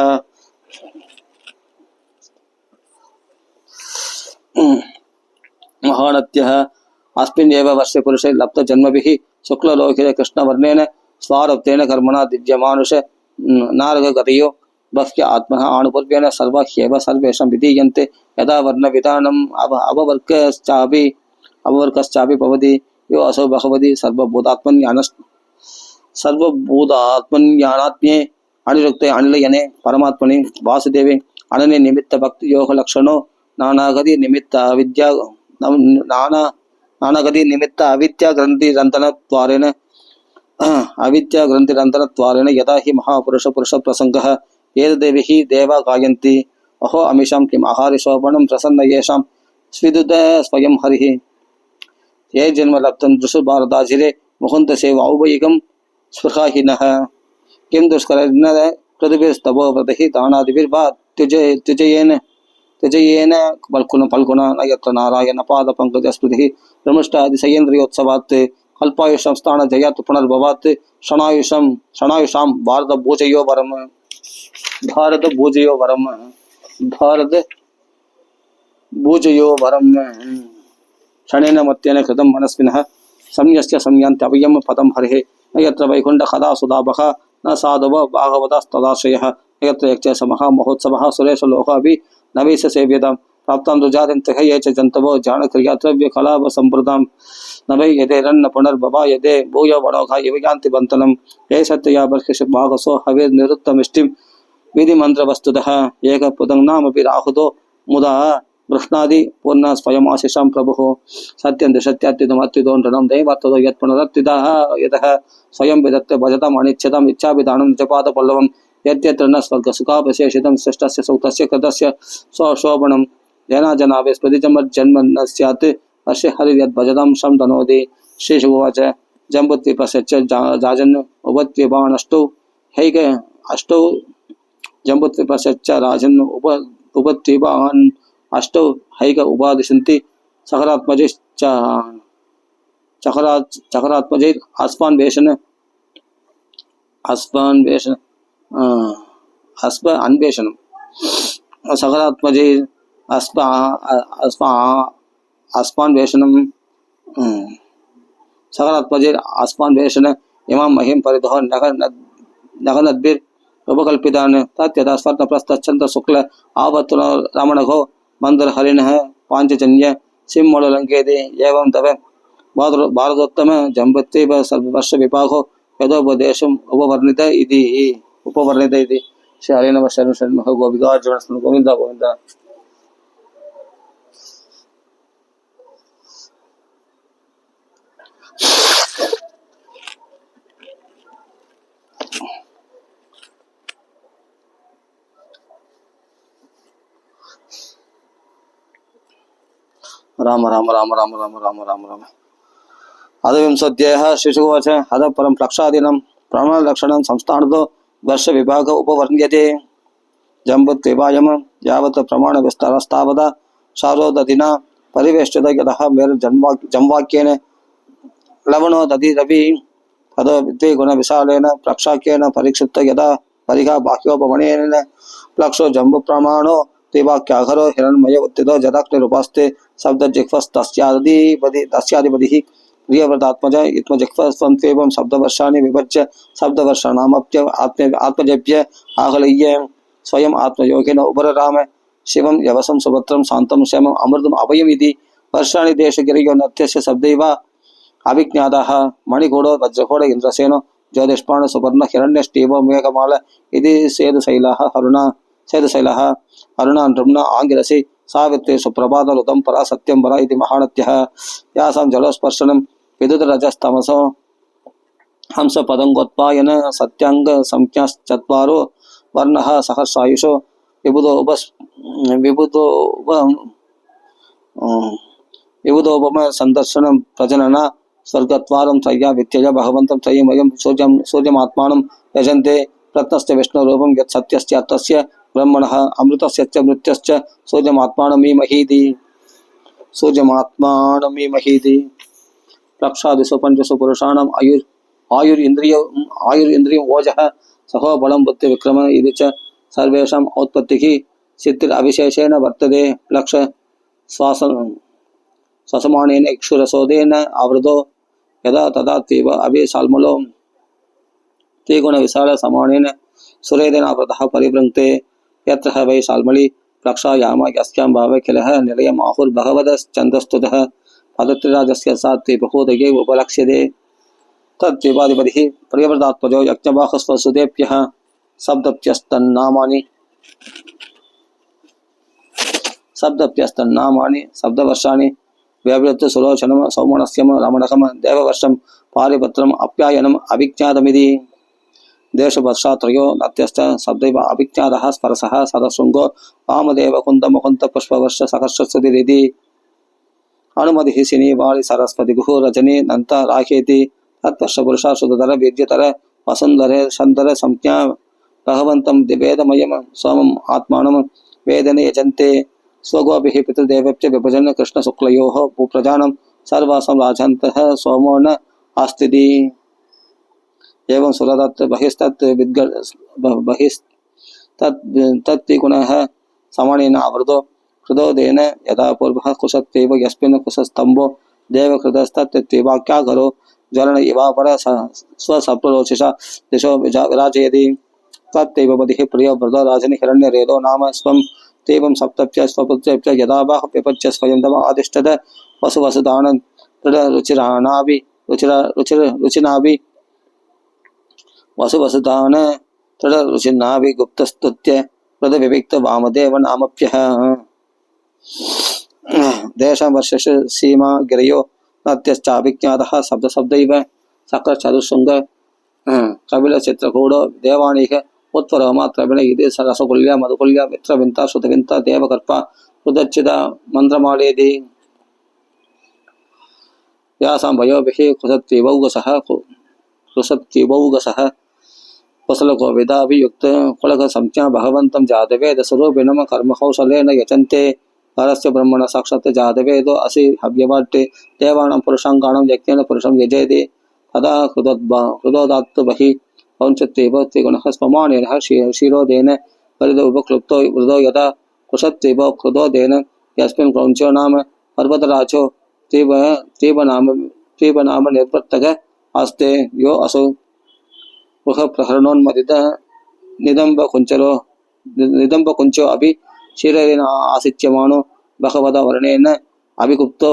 महानद्यः अस्मिन् एव वर्षे पुरुषे लप्त जन्मभिः शुक्ललोके कृष्णवर्णेन स्वारब्धेन कर्मणा दिव्यमानुष नारगगतयो बह्य आत्मनः आनुपूर्वेण सर्वह्येव सर्वेषां विधीयन्ते यदा वर्णविधानम् अववर्कश्चापि भवति यो असौ भगवति सर्वभूतात्मन्यानात्म्ये अनिरुक्ते अनिलयने परमात्मने वासुदेवे अनन्य निमित्त भक्ति योग लक्षणो नानागति निमित्त अविद्या ग्रंथिरंतनत्वारेण यदा हि महापुरुष पुरुष प्रसंगः एतदेवि देवा गायन्ति अहो अमीषां किम् आहारिशोभनं प्रसन्न येषां स्विदुत स्वयं हरिः ये जन्म लब्धं दृशु भारताजिरे मुकुन्द सेव औभयिकं स्पृहाहिनः किं दुष्करेण कृतभिस्तवो व्रतहि दानादिभिर्वा त्यजयेन पल्कुन न यत्र नारायण पाद पंकज स्मृतिः प्रमुष्टादिशयेन्द्रियोत्सवात् अल्पायुषं स्थान जयात् पुनर्भवात् क्षणायुषां भारत भूजयो वरम क्षणेन मत्येन कृतं मनस्विनः संयस्य संयान्त्यभयं पदं हरिः न यत्र वैकुण्ठ कदा सुधाभः न साधव भागवतस्तदाश्रयः न यत्र यक्षस महामहोत्सवः सुरेशलोकाभि नवीस सेव्यतां प्राप्तां रुजातिं त्रिह ये च जन्तवो जानक्रियात्रव्य कलाप सम्प्रदां न वै यदेरन्न पुनर्भवा यदे भूय वणोघा इव यान्ति बन्तनं ये सत्यया बर्हिष भागसो हविर्निरुक्तमिष्टिं विधिमन्त्रवस्तुतः एकपुदं नामपि राहुतो मुदा बृह्णादि पूर्ण स्वयमाशिषां प्रभुः सत्यं सत्यात्युदमत्युदो नृणं दैवात्तदो यत्पुनरत्युदः यतः स्वयं विदत्ते भजताम् अनिच्छताम् इच्छाभिधानं जपादपल्लवं यद्यत्र न स्वर्गसुखावशेषितं सृष्टस्य सूक्तस्य कृतस्य स्वशोभनं जनाजनावे स्मृतिजन्म न स्यात् अस्य हरिर्यद्भजतां शं तनोति श्रीशुवाच जम्बुद्वीपस्य च जाजन् उपद्वीपानष्टौ हैक अष्टौ जम्बुद्वीपस्य च राजन् उपद्वीपान् अष्टौ हैक उपादिशन्ति चकरात्मजैः अन्वेषणं सगरात्मजैः अस्मान्वेषणं सगरात्मजैः इमां महिं परितोः नगनद्भिरुपकल्पितान् तत्यथा स्वर्णप्रस्थच्छन्द्र शुक्ल आवर्तनो रमणघो मंदरहरिणः पांचजन्य सिंहमूललङ्केति एवं तव भारतोत्तम जम्बुद्वीप सर्ववर्ष विपाको यदोपदेशम् उपवर्णित इति श्री हरे नमः शरण शरण गोपिका जीवन गोविंद गोविंद। राम राम राम राम राम राम राम राम। अधविंशत्यः शिशुवच अध परं प्लक्षादीनं प्राणलक्षणं संस्थानतो वर्ष विभाग उपवर्ण्यते जम्बुत्विभायम यावत् प्रमाण विस्तारस्तावता शारोदधिना परिवेष्टित यतः मेर जम्वाक्येन लवणो दधिरपि तदो विद्वे गुण विशालेन प्रक्षाक्येन परिक्षिप्त यदा परिघा बाह्योपमणेन प्लक्षो जम्बु प्रमाणो त्रिवाक्याघरो हिरण्मय उत्थितो जदाग्निरुपास्ते शब्द जिह्वस्तस्यादिपदिः प्रियव्रतात्मज इत्मजिह्वस्त्वं शब्दवर्षाणि विभज्य शब्दवर्षाणामप्य आत्मजभ्य आहलय्य स्वयं आत्मयोगिन उभरराम शिवं यवसं सुभद्रं शान्तं श्यामम् अमृतम् अभयमिति वर्षाणि देशगिरियो नत्यस्य शब्दैव अभिज्ञातः मणिगूढो वज्रघोड इन्द्रसेनो ज्योतिष्पाण सुवर्ण हिरण्यष्टीवो मेघमाल इति सेदुशैलः अरुणा नृम्ना आंगिरसि सावित्रे सुप्रभातलुतं परा सत्यं परा इति महानत्यः यासां जलोस्पर्शनं विद्युतरजस्तमसो हंस पदंगोत्पायन सत्यांग संख्याश्चत्वारो वर्णः सहस्रायुषो विबुधोपम संदर्शनं प्रजनन स्वर्गद्वारं त्रय्या विद्यया भगवन्तं त्रयीमयं सूर्यमात्मानं यजन्ते प्रत्नस्य विष्णुरूपं यत् सत्यस्य तस्य ब्रह्मणः अमृतस्य च मृत्यश्च सूर्यमात्मानमीमहीति रक्षादिषु पंचसु पुरुषाणाम् आयुरिन्द्रियं ओजः सहो बलं बुद्धि विक्रम इति च सर्वेषाम् औत्पत्तिः सिद्धिरविशेषेण वर्तते लक्ष स्वसमानेन इक्षुरसोदेन आवृतो यदा तदा तीव अभिसाल्मलो त्रिगुण विशाल समानेन सुरेदेन आवृतः परिवृङ्क्ते यत्र वै साल्मलि प्रक्षायाम यस्यां भावे किलः निलयम् आहुर्भगवदश्चन्दस्तुतः पदत्रिराजस्य सा त्रिबहुदये उपलक्ष्यते तद्विवादिपदिः प्रियव्रतात्मजो यज्ञवाहस्वसुतेभ्यः शब्दप्यस्तन्नामानि शब्दवर्षाणि व्यवृत्त सुलोचनम सौमनस्यम रमणकम देववर्षं पारिपत्रम अप्यायनम अभिज्ञातमिति देशवर्षात्रयो नत्यश्च शब्दैव अभिज्ञातः स्पर्शः सदशृङ्गो वामदेव कुन्द मुकुन्द पुष्पवर्ष सहर्षस्वतिरिति अनुमतिः शनिवाळि सरस्वती गुह रजनी नन्त राखेति तत्वर्ष पुरुषा सुधर वीर्यतर वसुन्धरे शन्दर संज्ञा भगवन्तं वेदमयं सोमम् आत्मानं वेदने यजन्ते स्वगोभिः पितृदेवस्य विभजन कृष्णशुक्लयोः भूप्रजानं सर्वासं राजन्तः सोमो न आस्तिति एवं सुरदत्त बहिस्तत्त्रिगुणः समानेन आवृतो कृतोदेन यदा पूर्वः कुशत्वैव यस्मिन् कुशस्तम्भो देवकृतस्तत्त्रिवाक्याघरो ज्वलन इवापर स्वसप्ररोचिषा दिशो विराजयति तत्तैव पदिः प्रियव्रतो राजनि हिरण्यरेदो नाम स्वं तेवं सप्तप्य स्वपुत्रेभ्य यदा वाह विपच्य स्वयं तम आदिष्टत वसुवसुदान रुचिनाभि वसुवसुदान रुचिनाभि गुप्तस्तुत्य प्रद विविक्त वामदेव नामप्यः देशं वर्षस्य सीमा गिरयो नत्यश्चाभिज्ञातः शब्दैव सकल चतुशृंग कपिल चित्रकूटो देवानीह उत्तरोमा त्रविण इति रसकुल्या मधुकुल्या मित्रविन्ता श्रुतविन्ता देवकर्पा रुदच्चिता मन्त्रमालेति यासां वयोभिः कुशत्विवौगसः कुशलकोविदाभियुक्त कुलकसंज्ञा भगवन्तं जातवेद स्वरूपिणं कर्मकौशलेन यजन्ते परस्य ब्रह्मण साक्षात् जातवेदो असि हव्यवाट्टे देवानां पुरुषाङ्गाणां यज्ञेन पुरुषं यजेति तदा कृतोदात्त बहिः पौंचत्वेव त्रिगुणः स्वमानेन क्षीरोदेन परिदो उपक्लुप्तो वृदो यदा कुशत्वेव कृतोदेन यस्मिन् क्रौञ्चो नाम पर्वतराजो त्रिवनाम निर्वर्तक आस्ते यो असौ प्रहरणोन्मदित निदम्बकुञ्चो अपि क्षीरेण आसिच्यमानो भगवता वर्णेन अभिगुप्तो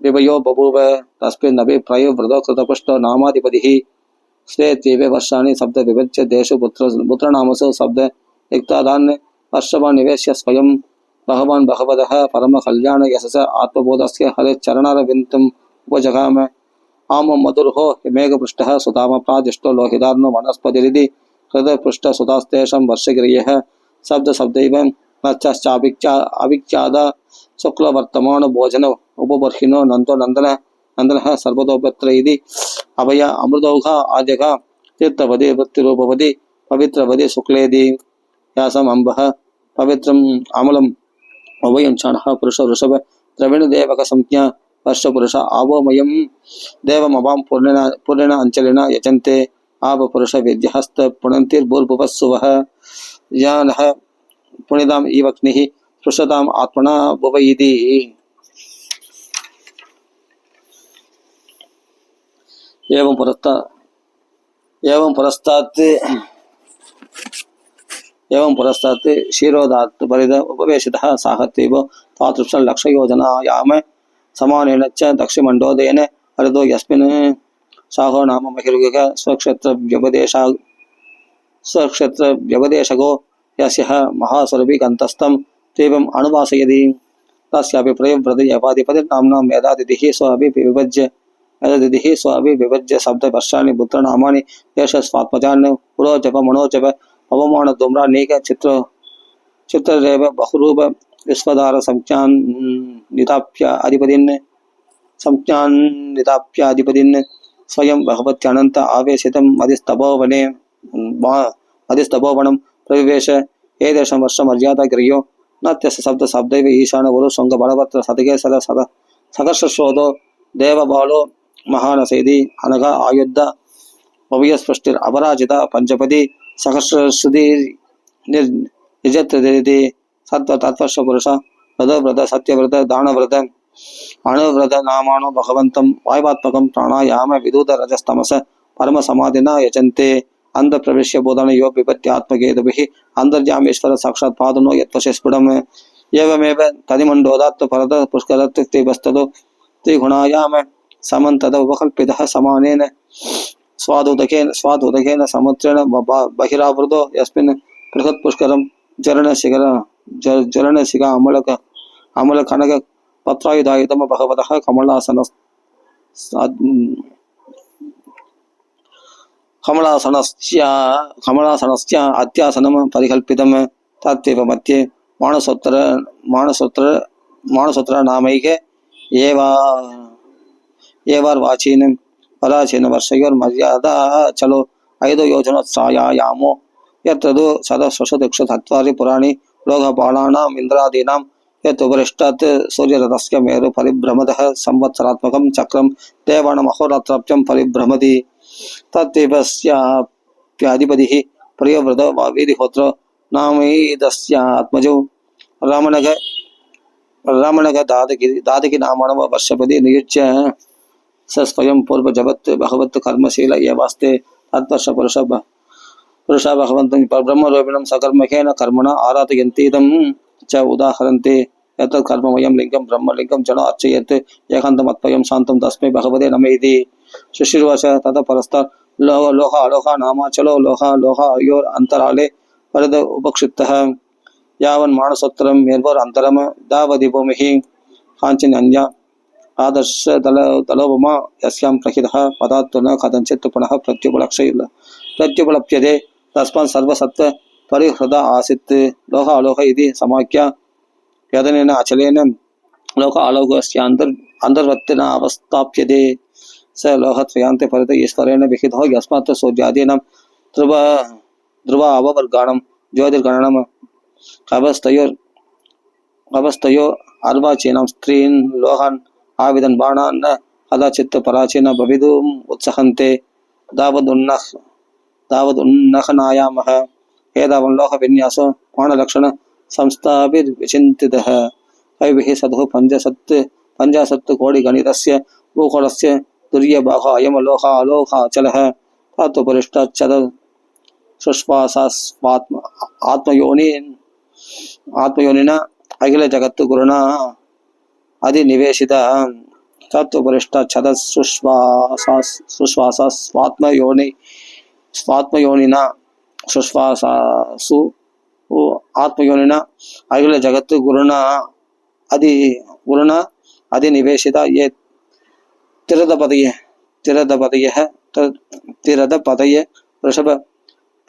विभयो बभूव तस्मिन्नपि प्रयो वृतो कृतपुष्टो नामाधिपतिः श्रेयत्वेवे वर्षाणि शब्द विभज्य देशु पुत्रनामसु शब्द रिक्तादान् वर्षवान् निवेश्य स्वयं भगवान् भगवतः परम कल्याण यशस आत्मबोधस्य हरिचरणारविन्दम् उपजगाम आम मधुर्हो मेघपृष्ठः सुधाम प्रादिष्टो लोहितार्नो वनस्पतिरिति हृदयपृष्ठ सुधास्तेषां वर्षगिरियः शब्द शब्दैव अविख्याद शुक्लवर्तमान भोजन उपबर्हिनो नन्दो नन्दनः सर्वतोपत्र इति अभय अमृतौघ आद्यः तीर्थवदि वृत्तिरूपवदि पवित्रवदि शुक्लेदि यासम् अम्बः पवित्रम् अमलम् अभयं क्षणः पुरुष ऋषभ द्रविणदेवक संज्ञा वर्षपुरुष आवोमयं देवमवां पूर्णेन अंचलेन यजन्ते आप पुरुष विद्यहस्त पुणन्तिर्भूर्भुवस्सुवः यानः पुणिताम् ईवक्निः स्पृशताम् आत्मना भुव इति एवं पुरस्तात् क्षीरोदात् परिद उपवेशितः साहत्यैव तादृशं लक्षयोजनायाम समानेन च दक्षिमण्डोदयेन हरितो यस्मिन् साहो नाम महिर्युग स्वक्षेत्र व्यपदेशगो यस्यः महास्वरभि गन्तस्थं तेवम् अनुवासयति तस्यापि प्रयोव्रतयपाधिपतिर्नाम्नां यदातिथिः स्वाभिविभज्य शब्दवर्षाणि पुत्रनामानि देशस्वात्मजान् पुरोजप मनोजप अवमान धूम्रानेक चित्ररेव बहुरूप विश्वधार संज्ञान निताप्याधिपतिन् स्वयं भगवत्यनंत आवेशितं मदिस्तपोवनं प्रविवेश एदेशं वर्ष मर्यादा गिरियो नत्यस्य शब्द शब्दैव ईशान गुरु शृंग बलवत्र सतकेसर सकर्षशोधो देवबालो महानसेदि अनघ आयुद्ध भव्यस्पष्टिर अपराजिता पंचपदी सहस्रश्रुति निजत्रिति सत्व तत्वर्ष पुरुष व्रत सत्यव्रत दानव्रत अणुव्रत नामानो भगवन्तं वायुवात्मकं प्राणायाम विदूत रजस्तमस परम समाधिना यजन्ते अंध प्रवेश्य बोधन योग विपत्त्यात्मकेतुभिः अंतर्यामेश्वर साक्षात् पादनो यत्वशे स्फुटम् एवमेव तदिमण्डोदात् परत पुष्करत्रिवस्ततो त्रिगुणायाम समन्तद उपकल्पितः समानेन स्वादुदकेन समुद्रेण बहिरावृतो यस्मिन् बृहत् पुष्करं जरणशिखा अमलकनक पत्रायुधायुधम भगवतः कमलासनस्य अत्यासनं परिकल्पितं तत्त्वेव मध्ये मानसोत्तर नामैके एवार्वाचीन पराचीन वर्षयोर्मर्यादा चलो 5 योजनोत्सायामो यत्तदु सदस्वशदक्षतत्वारि पुराणि लोकपालानाम् इन्द्रादीनां यत् उपरिष्टात् सूर्यरथस्य मेरु परिभ्रमतः संवत्सरात्मकं चक्रं देवानाम् अहोरात्राब्जं परिभ्रमति तत्त्वेवस्याप्याधिपतिः प्रियव्रतो वीतिहोत्रो नामैदस्यात्मजो रामनग दादकी नामानव वर्षपति नियुज्य स स्वयं पूर्व जगत् भगवत् कर्मशील एवास्ते तत्वर्ष पुरुष भगवन्तं ब्रह्मरूपिणं सकर्मकेन कर्मणा आराधयन्तीदं च उदाहरन्ति यत् कर्ममयं लिङ्गं ब्रह्मलिङ्गं जनो अर्चयत् एकान्तमत्पयं शान्तं तस्मै भगवते नमः इति शुश्रूष ततः परस्तात् लोह अलोह नामाचलो लोह अयोर् अन्तराले परिद उपक्षिप्तः यावन् मानसोत्तरं मेर्वोरन्तरं दावदि भूमिः काञ्चन्या आदर्श दलोपमा यस्यां प्रहितः पदात् न कथञ्चित् पुनः प्रत्युपलप्यते तस्मात् सर्वसत्त्व परिहृत आसीत् लोह अलोह इति समाख्या यदनेन अचलेन लोक अलोकस्यान्तर्वर्तिना अवस्थाप्यते स लोहत्रयान्ते परित ईश्वरेण विहितो यस्मात् सूर्यादीनां ध्रुव अववर्गाणां ज्योतिर्गणनम् अवस्थयो अर्वाचीनां स्त्रीन् लोहान् आविदन् बाणान् कदाचित् पराचीन भवितुम् उत्सहन्ते तावदुन्नखनायामः एतावन् लोहविन्यासो बाणलक्षण संस्थाभिर्विचिन्तितः कैभिः सदुः 50 कोटिगणितस्य भूगोलस्य तुर्यभागः अयं लोहालोहाचलः तत्त्वपरिष्टाच्चद आत्मयोनिना अखिल जगत् गुरुणा अधिनिवेशित तत्वपरिष्ठ छद सुश्वास स्वात्मयोनिना सुश्वासु आत्मयोनिना अखिल जगत् गुरुण अधिनिवेशित ये तिरदपदय वृषभ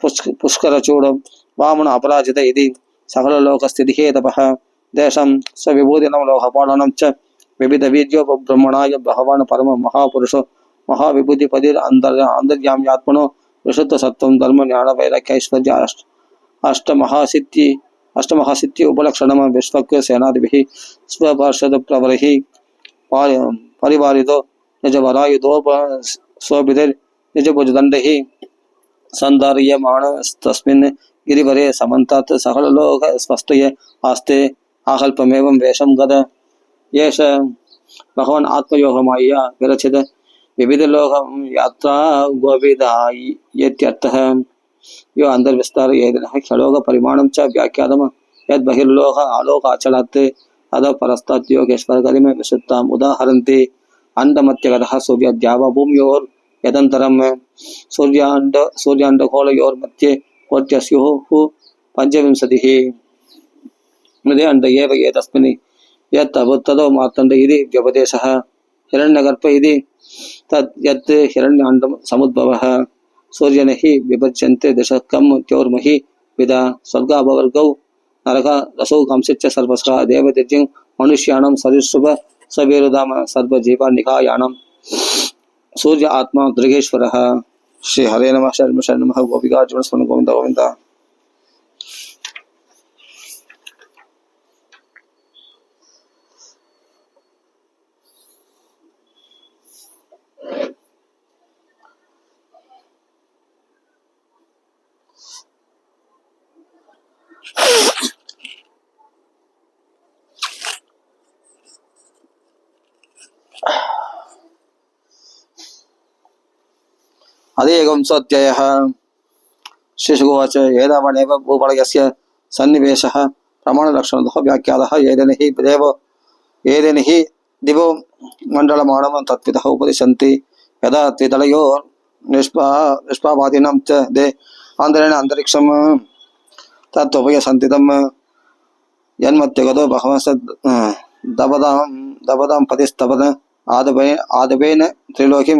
पुष्करचूडं वामन अपराजित इति सकललोकस्थितिहेतवः देशं स्वविभूतिनं लोकपालनं च विविध वीर्योपब्रह्मणाय भगवान् परम महापुरुषो महाविभूतिपदिर अन्तर्याम्यात्मनो विशुद्ध सत्वं धर्म ज्ञान वैराग्य ऐश्वर्य अष्टमहासिद्धि उपलक्षणम विश्वक्य सेनादिभिः स्वपार्षद प्रवरैः परिवारितो निजवरायुधो स्वभिधिर् निजभुजदण्डैः सन्धार्यमाणस्तस्मिन् गिरिवरे समन्तात् सकललोक स्वस्थये आस्ते आकल्पमेवं वेषं गद येष भगवान् आत्मयोगमायया विरचित विविध लोक यात्रा गोविदायेत्यर्थः यो अंतर्विस्तार येदिनः षलोक परिमाणं च व्याख्यातम् यद् बहिर्लोक आलोकाचलात् अध परस्तात् योगेश्वर गरिम विशुद्धाम् उदाहरन्ति अण्डमत्यगतः सूर्याद्याव भूम्योर् यदन्तरं सूर्याण्डगोलयोर्मध्ये कोट्यस्युः पञ्चविंशतिः मृदे अण्ड एव एतस्मिन् यत्तदो मार्तण्ड इति व्यपदेशः हिरण्यगर्भ इति तत् यत् हिरण्याण्डं समुद्भवः सूर्यने हि विभज्यन्ते दशकं चौर्महि विदा स्वर्गापवर्गौ नरक रसौ कंसिच्च सर्वस्का देवदिज्यं मनुष्याणां सरिसृप सवेरुदाम सर्वजीवा निकायाणां सूर्य आत्मा दृगेश्वरः श्री हरे नमः शरण नमः गोपिका जीवन गोविंद गोविंद अधिकंसोऽध्यायः श्रीशुकोवाच एतावदेव भूपलयस्य सन्निवेशः प्रमाणलक्षणतः व्याख्यातः एदेन हि दिवो मण्डलमानं तत्त्वतः उपदिशन्ति यदा त्रितलयो निष्पावादिनं च दे आन्तरेण अन्तरिक्षं तत्त्वोपयसन्तितं यन्मत्यगतो भगवंस दपदां पतिस्तपद आदवेन त्रिलोकीं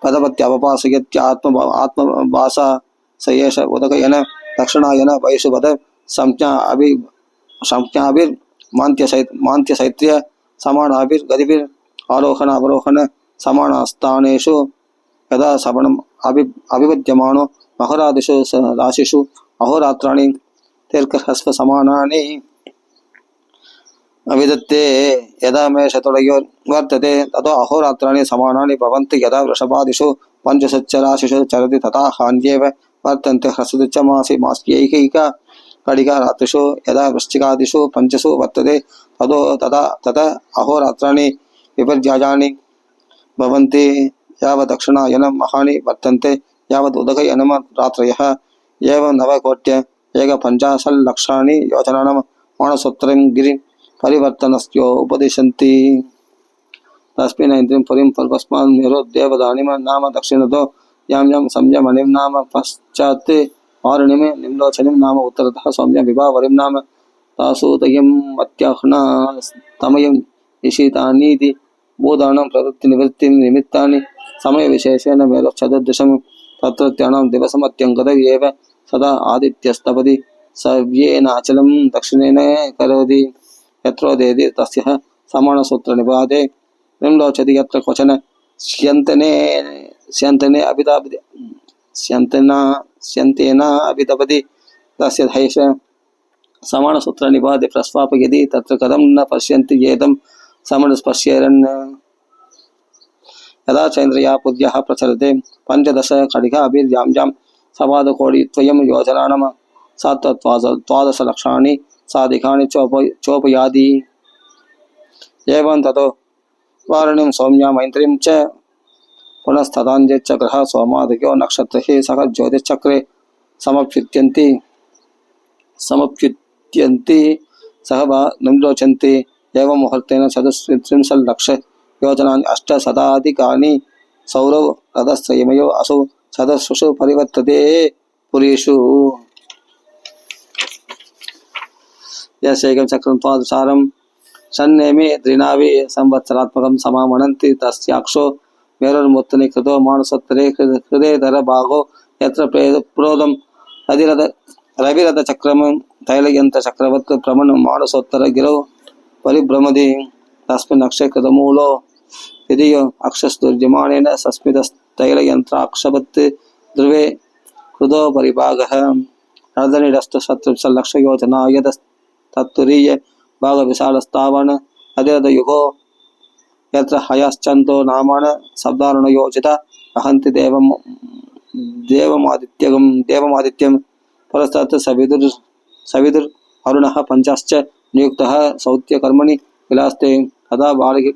पदपत्यावपासयत्यात्मभासा स एष उदकयन दक्षिणायन वैशुपद संज्ञाभिर्मान्त्यशैत्र्य समानाभिर्गतिभिर् आरोहण अवरोहण समानस्थानेषु यदा सवणम् अभिवद्यमानो महोरादिषु राशिषु अहोरात्राणि दीर्घह्रस्व समानानि विदत्ते यदा मे शतुलयोर् वर्तते ततो अहोरात्राणि समानानि भवन्ति यदा वृषभादिषु पञ्चशच्च राशिषु चरति तथा हान्येव वर्तन्ते ह्रसति च मास्यैकैका कडिका रात्रिषु यदा वृश्चिकादिषु पञ्चसु वर्तते तदा अहोरात्राणि विपर्यायानि भवन्ति यावत् दक्षिणायनं महानि वर्तन्ते यावत् उदकयनं रात्रयः एवं नवकोट्य एकपञ्चाशल्लक्षाणि योजनानां मानसोत्तरं गिरि परिवर्तनस्यो उपदिशन्ति तस्मिन् इन्द्रिं पुरीं पर्वस्मान् मेरो देवदानिम नाम दक्षिणतो यां संयमनिं नाम पश्चात् वारुणिं निम्लोचनिं नाम उत्तरतः सौम्य विभावरिं नाम तासूतयं मत्याह्नास्तमयं ईशितानीति भूतानां प्रवृत्तिनिवृत्तिं निमित्तानि समयविशेषेण मेरो चतुर्दशं तत्रत्यानां दिवसमत्यङ्गत एव सदा आदित्यस्तपति सव्येनाचलं दक्षिणेन करोति यत्रोदेति तस्य समानसूत्रनिपाते निम्लोचति यत्र क्वचन स्यन्तेन अभितपति तस्य धैष समानसूत्रनिपाते प्रस्वापयति तत्र कथं न पश्यन्ति एतं समनुस्पश्येरन् यदा चैन्द्रया पुर्यः प्रचलते 15 खडिकाभिर्यां सपादकोटिद्वयं योजनानां सात्वद्वादश लक्षाणि साधिकानि चोपयाति एवं ततो वारुणीं सौम्या मैत्रीं च पुनस्तदाञ्च ग्रह सोमादिको नक्षत्रैः सह ज्योतिश्चक्रे समप्युत्यन्ति सह वा निम्लोचन्ति एवं मुहूर्तेन 34 लक्ष योजनानि अष्टशताधिकानि सौरव रथस्यमयो असौ सदस्सु परिवर्तते पुरीषु यस्यैकं चक्रं त्वादुसारं षण्णेमि त्रिनाभि संवत्सरात्मकं समामनन्ति तस्याक्षो मेरुर्मुत्तनि कृतो मानसोत्तरे हृदयधरभागो यत्र प्रोदं रविरथचक्रं तैलयन्त्रचक्रवत् प्रमन् मानसोत्तरगिरौ परिभ्रमति तस्मिन् अक्षे कृतमूलो यदि अक्षस्तुर्यमाणेन सस्मितस्तैलयन्त्राक्षवत् ध्रुवे कृतो परिभागः अर्धनिरस्तशत्रुलक्षयोजना यतस्तत्तुरीय भागविशालस्तावन् अदिरथयुगो यत्र हयश्चन्तो नामान शब्दारुणयोजिता अहन्ति देवमादित्यं परस्तात् सविदुर् अरुणः पञ्चश्च नियुक्तः सौत्यकर्मणि विलास्ते तदा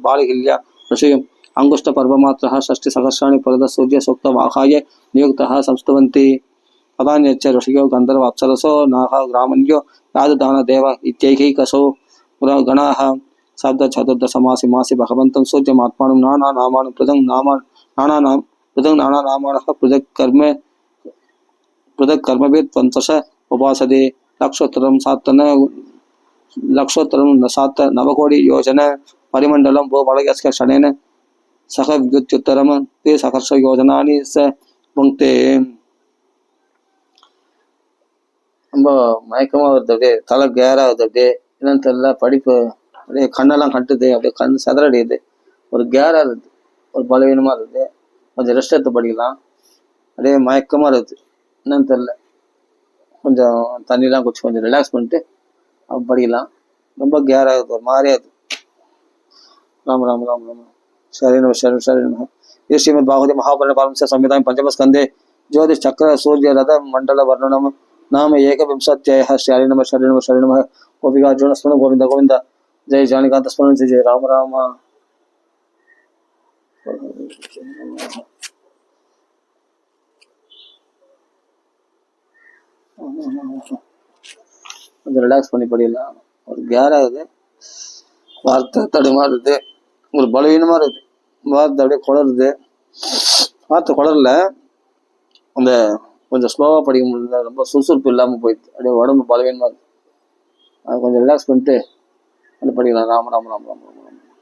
बालिहिल्या ऋषिः अङ्गुष्ठपर्वमात्रः षष्टिसहस्राणि परतः सूर्यसूक्तमाहाय नियुक्तः संस्तुवन्ति तदान्यच्च ऋषियो गन्धर्व अप्सरसो नाह ग्रामण्यो याददानदेव इत्यैकैकसो गणाः शब्दचतुर्दशमासि मासि भगवन्तं सूर्यमात्मानं नानानामानं नानानामानः पृथक् कर्मभिः त्वन्तश उपासते लक्षोत्तरं सात नवकोटि योजन परिमण्डलं भो वलयस्य क्षणेन सह विद्युत्तरं ते सहर्ष योजनानि स पुङ्क्ते ரொம்ப மயக்கமாக வருது, அப்படியே தலை கேராகுது, அப்படியே என்னன்னு தெரியல. படிப்பு அப்படியே கண்ணெல்லாம் கட்டுது, அப்படியே கண் செதறடியுது, ஒரு கேராக இருக்குது, ஒரு பலவீனமாக இருக்குது. கொஞ்சம் ரெஸ்ட் எடுத்து படிக்கலாம். அப்படியே மயக்கமாக இருக்குது, என்னன்னு தெரில. கொஞ்சம் தண்ணிலாம் குடிச்சு கொஞ்சம் ரிலாக்ஸ் பண்ணிட்டு படிக்கலாம். ரொம்ப கேராகுது, ஒரு மாதிரியாகுது. ராம் ராம் ராம் ராம் சரி நம சரி சரி நம. ये श्रीमद् भागवते महापुराणे पारमस्य संहितायां पंचमस्कन्धे ज्योतिश्चक्र सूर्य रथ मंडल वर्णनम नाम एकविंशत्यः श्री नमः शरि नमः शरि नमः. गोपिका अर्जुन स्मरण गोविंद गोविंद. जय जानिकांत स्मरण जय राम राम. கொஞ்சம் ரிலாக்ஸ் பண்ணி படிக்கலாம். ஒரு கேராகுது, வார்த்தை தடுமாறுது, ஒரு பலவீனமாக இருக்குது, வார்த்தை அப்படியே குளருது. வார்த்தை குளரல, அந்த கொஞ்சம் ஸ்லோவாக படிக்க முடியல, ரொம்ப சுறுசுறுப்பு இல்லாமல் போயிடுது, அப்படியே உடம்பு பலவீனமாக இருக்குது. அது கொஞ்சம் ரிலாக்ஸ் பண்ணிட்டு அது படிக்கலாம். ராம ராம ராம ராம ராம.